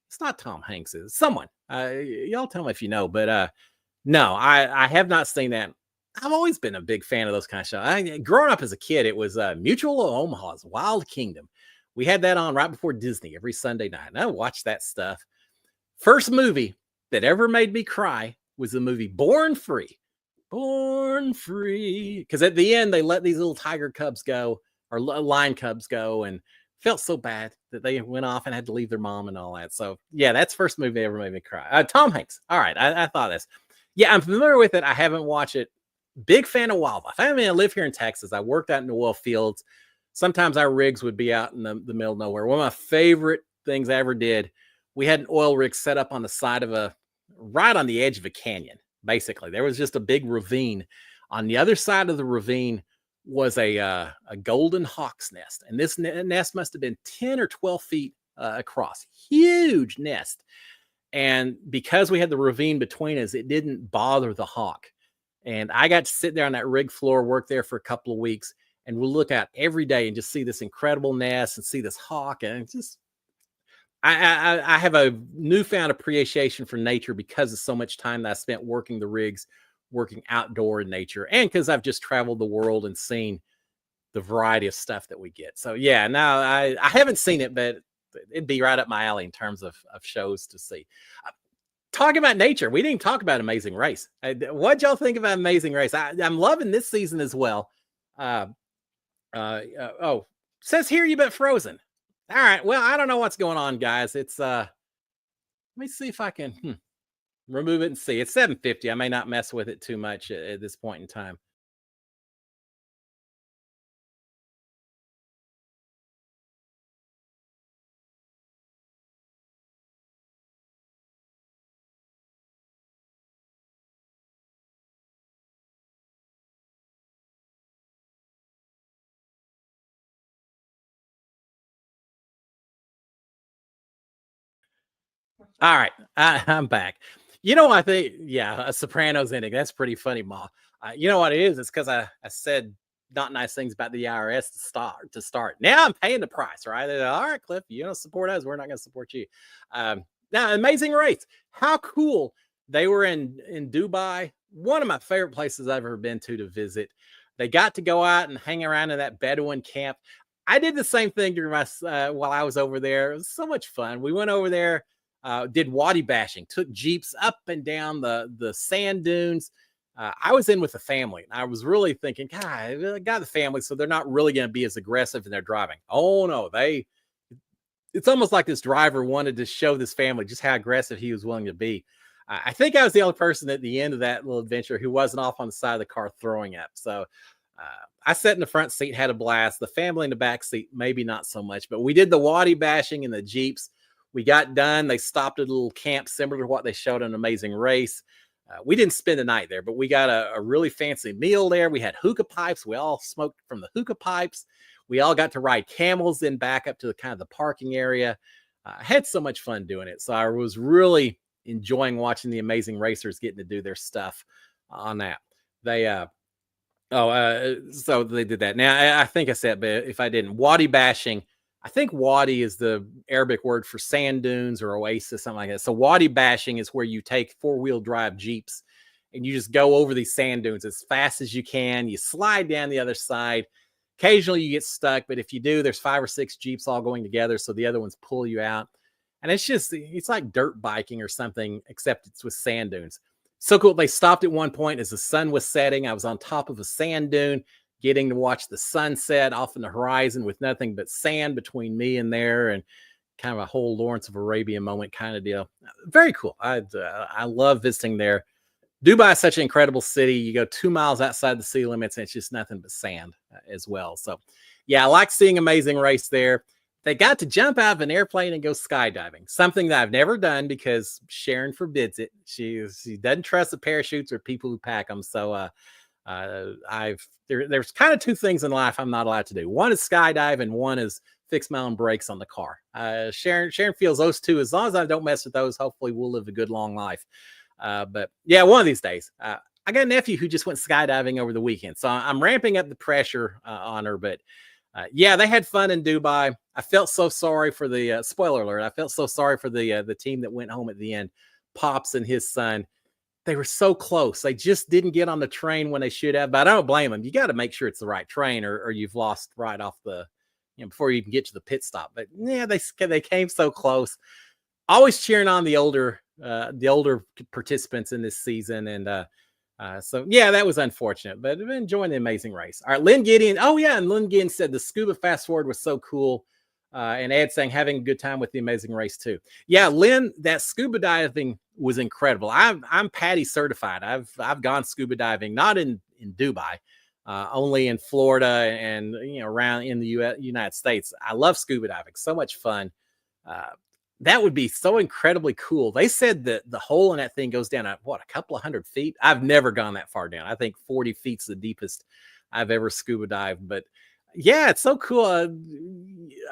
It's not Tom Hanks. It's someone. Y'all tell me if you know. But no, I have not seen that. I've always been a big fan of those kind of shows. Growing up as a kid, it was Mutual of Omaha's Wild Kingdom. We had that on right before Disney every Sunday night. And I watched that stuff. First movie that ever made me cry was the movie Born Free. Born Free. Because at the end, they let these little tiger cubs go, or lion cubs go, and felt so bad that they went off and had to leave their mom and all that. So yeah, that's the first movie that ever made me cry. Tom Hanks. All right, I thought this. Yeah, I'm familiar with it. I haven't watched it. Big fan of wildlife. I mean, I live here in Texas. I worked out in the oil fields. Sometimes our rigs would be out in the middle of nowhere. One of my favorite things I ever did, we had an oil rig set up on the side of right on the edge of a canyon, basically. There was just a big ravine. On the other side of the ravine was a golden hawk's nest. And this nest must have been 10 or 12 feet across. Huge nest. And because we had the ravine between us, it didn't bother the hawk. And I got to sit there on that rig floor, work there for a couple of weeks, and we'll look out every day and just see this incredible nest and see this hawk. And it's just, I have a newfound appreciation for nature because of so much time that I spent working the rigs, working outdoor in nature, and because I've just traveled the world and seen the variety of stuff that we get. So yeah, now I haven't seen it, but it'd be right up my alley in terms of shows to see. Talking about nature, we didn't talk about Amazing Race. What'd y'all think about Amazing Race? I'm loving this season as well. Oh, says here you bet Frozen. All right. Well, I don't know what's going on, guys. It's let me see if I can remove it and see. It's 750. I may not mess with it too much at this point in time. All right, I'm back. You know, I think, yeah, a Sopranos ending. That's pretty funny, Ma. You know what it is? It's because I said not nice things about the IRS to start. Now I'm paying the price, right? All right, Cliff, you don't support us, we're not going to support you. Now, Amazing Race. How cool they were in Dubai. One of my favorite places I've ever been to visit. They got to go out and hang around in that Bedouin camp. I did the same thing during my while I was over there. It was so much fun. We went over there, did wadi bashing, took jeeps up and down the sand dunes. I was in with the family. I was really thinking, God, I got the family, so they're not really going to be as aggressive in their driving. Oh no, it's almost like this driver wanted to show this family just how aggressive he was willing to be. I think I was the only person at the end of that little adventure who wasn't off on the side of the car throwing up. So I sat in the front seat, had a blast. The family in the back seat, maybe not so much, but we did the wadi bashing in the Jeeps. We got done. They stopped at a little camp similar to what they showed on Amazing Race. We didn't spend the night there, but we got a really fancy meal there. We had hookah pipes. We all smoked from the hookah pipes. We all got to ride camels then back up to the kind of the parking area. I had so much fun doing it. So I was really enjoying watching the Amazing Racers getting to do their stuff on that. So they did that. Now, I think I said, but if I didn't, wadi bashing, I think wadi is the Arabic word for sand dunes or oasis, something like that. So wadi bashing is where you take four-wheel drive Jeeps and you just go over these sand dunes as fast as you can. You slide down the other side. Occasionally you get stuck, but if you do, there's 5 or 6 Jeeps all going together, so the other ones pull you out. And it's like dirt biking or something, except it's with sand dunes. So cool. They stopped at one point as the sun was setting. I was on top of a sand dune, getting to watch the sunset off in the horizon with nothing but sand between me and there, and kind of a whole Lawrence of Arabia moment kind of deal. Very cool. I love visiting there. Dubai is such an incredible city. You go 2 miles outside the city limits, and it's just nothing but sand as well. So, yeah, I like seeing Amazing Race there. They got to jump out of an airplane and go skydiving, something that I've never done because Sharon forbids it. She doesn't trust the parachutes or people who pack them. So, there's kind of 2 things in life I'm not allowed to do. One is skydive, and one is fix my own brakes on the car. Sharon feels those 2. As long as I don't mess with those, hopefully we'll live a good long life. But yeah, one of these days, I got a nephew who just went skydiving over the weekend, so I'm ramping up the pressure on her. But yeah, they had fun in Dubai. I felt so sorry for the spoiler alert. I felt so sorry for the team that went home at the end. Pops and his son, they were so close. They just didn't get on the train when they should have. But I don't blame them. You got to make sure it's the right train, or you've lost right off the, before you even get to the pit stop. But yeah, they came so close. Always cheering on the older participants in this season. And so yeah, that was unfortunate, but I've been enjoying the Amazing Race. All right, Lynn Gideon. Oh yeah, and Lynn Gideon said the scuba fast forward was so cool. And Ed saying having a good time with the Amazing Race too. Yeah, Lynn, that scuba diving was incredible. I'm PADI certified. I've gone scuba diving, not in Dubai, only in Florida and around in the United States. I love scuba diving. So much fun. That would be so incredibly cool. They said that the hole in that thing goes down at a couple of 100 feet. I've never gone that far down. I think 40 feet's the deepest I've ever scuba dived. But yeah, it's so cool.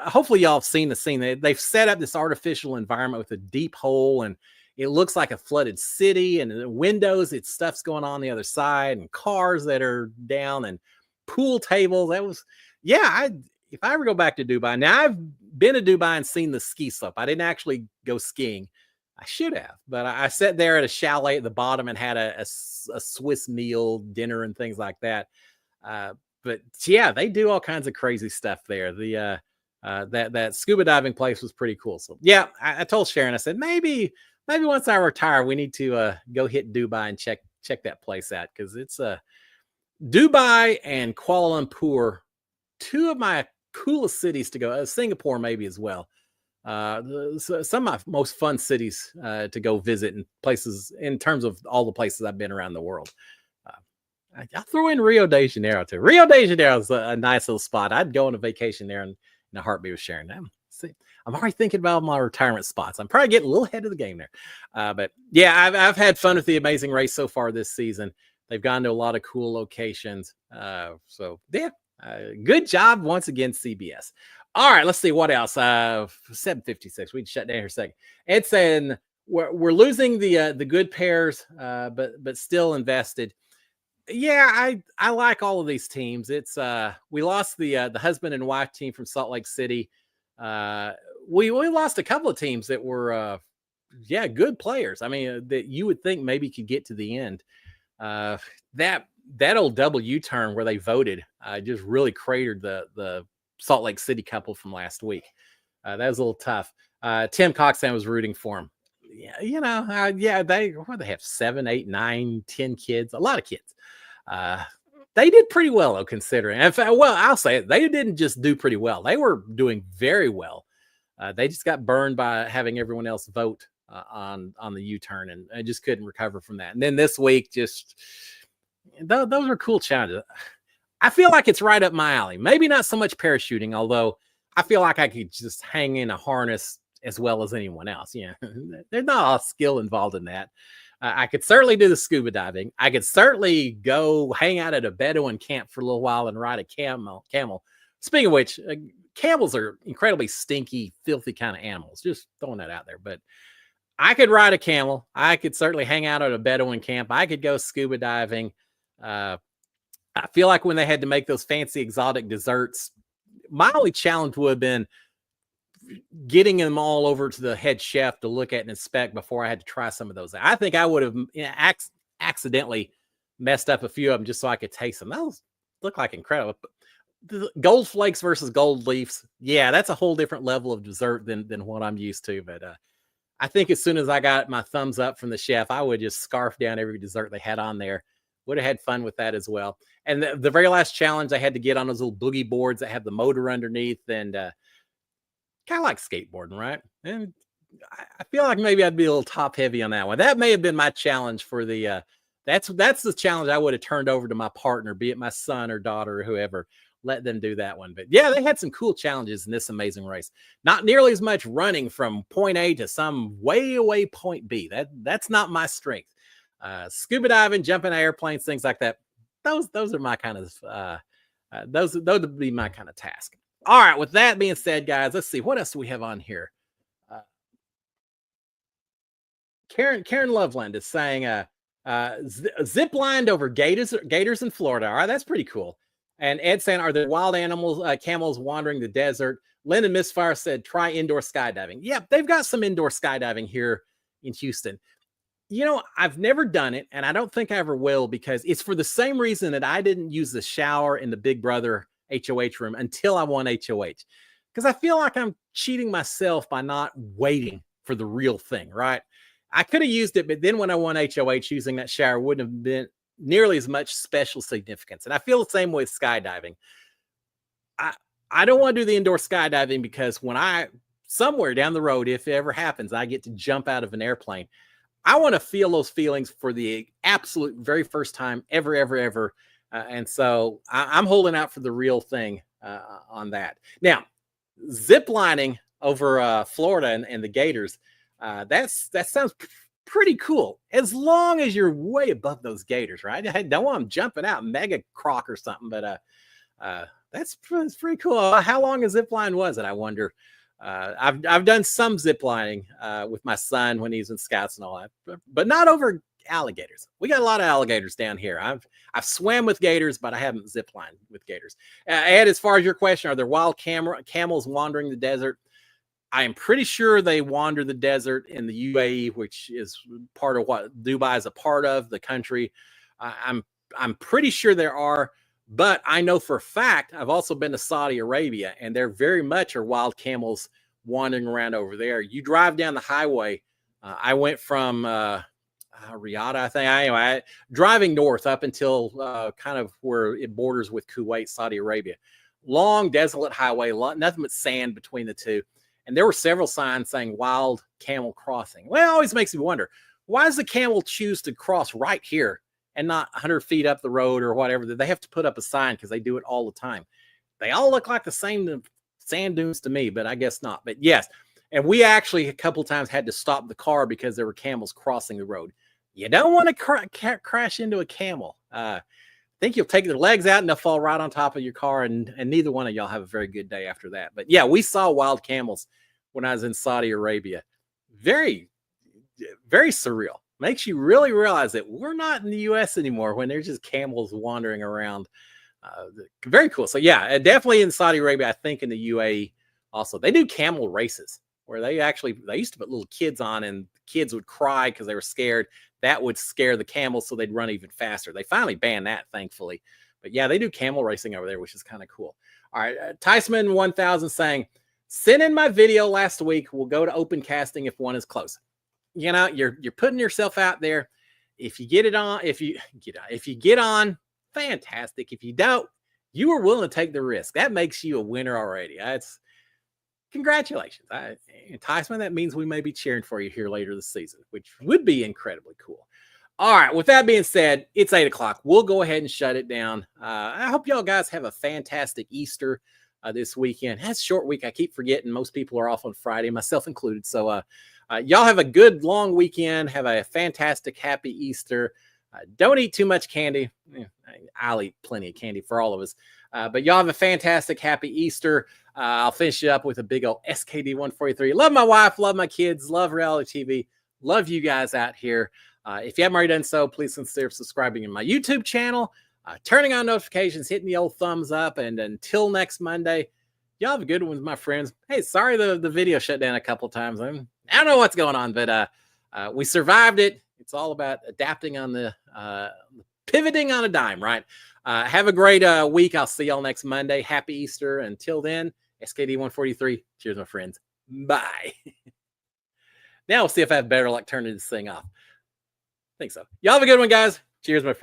Hopefully y'all have seen the scene. They've set up this artificial environment with a deep hole, and it looks like a flooded city, and the windows, it's stuff's going on the other side, and cars that are down, and pool tables. That was, yeah, if I ever go back to Dubai, now I've been to Dubai and seen the ski slope. I didn't actually go skiing. I should have, but I sat there at a chalet at the bottom and had a Swiss meal dinner and things like that. But yeah, they do all kinds of crazy stuff there. That scuba diving place was pretty cool. So yeah, I told Sharon, I said, maybe once I retire, we need to go hit Dubai and check that place out, because it's Dubai and Kuala Lumpur, 2 of my coolest cities to go. Singapore maybe as well. Some of my most fun cities to go visit, and places in terms of all the places I've been around the world. I'll throw in Rio de Janeiro too. Rio de Janeiro is a nice little spot. I'd go on a vacation there in a heartbeat with Sharon. I'm already thinking about my retirement spots. I'm probably getting a little ahead of the game there. But yeah, I've had fun with the Amazing Race so far this season. They've gone to a lot of cool locations. So yeah, good job once again, CBS. All right, let's see what else. 7:56. We'd shut down here a second. Ed saying we're losing the good pairs, but still invested. Yeah, I like all of these teams. It's we lost the husband and wife team from Salt Lake City. We lost a couple of teams that were good players. I mean, that you would think maybe could get to the end. That old double U-turn where they voted just really cratered the Salt Lake City couple from last week. That was a little tough. Tim Coxon was rooting for him. Yeah, they have 7, 8, 9, 10 kids, a lot of kids. They did pretty well, though, considering. In fact, well, I'll say it. They didn't just do pretty well. They were doing very well. They just got burned by having everyone else vote on the U-turn, and I just couldn't recover from that. And then this week, just those are cool challenges. I feel like it's right up my alley. Maybe not so much parachuting, although I feel like I could just hang in a harness as well as anyone else. Yeah, there's not a lot of skill involved in that. I could certainly do the scuba diving. I could certainly go hang out at a Bedouin camp for a little while and ride a camel. Speaking of which, camels are incredibly stinky, filthy kind of animals. Just throwing that out there. But I could ride a camel. I could certainly hang out at a Bedouin camp. I could go scuba diving. I feel like when they had to make those fancy exotic desserts, my only challenge would have been getting them all over to the head chef to look at and inspect before I had to try some of those. I think I would have accidentally messed up a few of them just so I could taste them. Those look like incredible. The gold flakes versus gold leafs. Yeah, that's a whole different level of dessert than what I'm used to. But I think as soon as I got my thumbs up from the chef, I would just scarf down every dessert they had on there. Would have had fun with that as well. And the very last challenge, I had to get on those little boogie boards that have the motor underneath, and kind of like skateboarding, right? And I feel like maybe I'd be a little top heavy on that one. That may have been my challenge for the. That's the challenge I would have turned over to my partner, be it my son or daughter or whoever. Let them do that one. But yeah, they had some cool challenges in this amazing race. Not nearly as much running from point A to some way away point B. That's not my strength. Scuba diving, jumping airplanes, things like that. Those are my kind of those would be my kind of task. All right. With that being said, guys, let's see what else do we have on here. Karen Loveland is saying zip lined over gators in Florida. All right, that's pretty cool. And Ed saying, are there wild animals, camels wandering the desert? Lyndon Misfire said, try indoor skydiving. Yep, they've got some indoor skydiving here in Houston. You know, I've never done it, and I don't think I ever will, because it's for the same reason that I didn't use the shower in the Big Brother HOH room until I won HOH. Because I feel like I'm cheating myself by not waiting for the real thing, right? I could have used it, but then when I won HOH, using that shower wouldn't have been nearly as much special significance. And I feel the same way with skydiving. I don't want to do the indoor skydiving because when somewhere down the road, if it ever happens, I get to jump out of an airplane, I want to feel those feelings for the absolute very first time ever. And so I'm holding out for the real thing on that. Now, zip lining over Florida and the Gators, that sounds pretty cool, as long as you're way above those gators, right? I don't want them jumping out mega croc or something, but that's pretty cool. How long a zip line was it, I wonder? I've done some zip lining with my son when he's in Scouts and all that, but not over alligators. We got a lot of alligators down here. I've swam with gators, but I haven't zip lined with gators. Ed, as far as your question, are there wild camels wandering the desert? I am pretty sure they wander the desert in the UAE, which is part of what Dubai is a part of, the country. I'm pretty sure there are, but I know for a fact I've also been to Saudi Arabia, and there very much are wild camels wandering around over there. You drive down the highway. I went from Riyadh, I think. Anyway, driving north up until kind of where it borders with Kuwait, Saudi Arabia. Long, desolate highway, nothing but sand between the two. And there were several signs saying wild camel crossing. Well, it always makes me wonder, why does the camel choose to cross right here and not 100 feet up the road or whatever? They have to put up a sign because they do it all the time. They all look like the same sand dunes to me, but I guess not. But yes, and we actually a couple times had to stop the car because there were camels crossing the road. You don't want to crash into a camel. I think you'll take their legs out and they'll fall right on top of your car, and neither one of y'all have a very good day after that. But yeah, we saw wild camels when I was in Saudi Arabia. Very, very surreal. Makes you really realize that we're not in the U.S. anymore when there's just camels wandering around. Very cool. So yeah, definitely in Saudi Arabia. I think in the UAE also, they do camel races where they used to put little kids on, and kids would cry because they were scared. That would scare the camels, so they'd run even faster. They finally banned that, thankfully. But yeah, they do camel racing over there, which is kind of cool. All right, Tyceman 1000 saying, send in my video last week. We'll go to open casting if one is close. You know, you're putting yourself out there. If you get it on, if you get on, fantastic. If you don't, you were willing to take the risk. That makes you a winner already. That's congratulations. Tyson, that means we may be cheering for you here later this season, which would be incredibly cool. All right. With that being said, it's 8 o'clock. We'll go ahead and shut it down. I hope y'all guys have a fantastic Easter this weekend. That's a short week. I keep forgetting most people are off on Friday, myself included. So y'all have a good long weekend. Have a fantastic, happy Easter. Don't eat too much candy. I'll eat plenty of candy for all of us. But y'all have a fantastic, happy Easter. I'll finish it up with a big old SKD 143. Love my wife, love my kids, love reality TV. Love you guys out here. If you haven't already done so, please consider subscribing to my YouTube channel, turning on notifications, hitting the old thumbs up. And until next Monday, Y'all have a good one, my friends. Hey, sorry the video shut down a couple times. I don't know what's going on, but we survived it. It's all about adapting on the pivoting on a dime, right? Have a great week. I'll see y'all next Monday. Happy Easter. Until then, SKD 143. Cheers, my friends. Bye. Now we'll see if I have better luck turning this thing off. I think so. Y'all have a good one, guys. Cheers, my friends.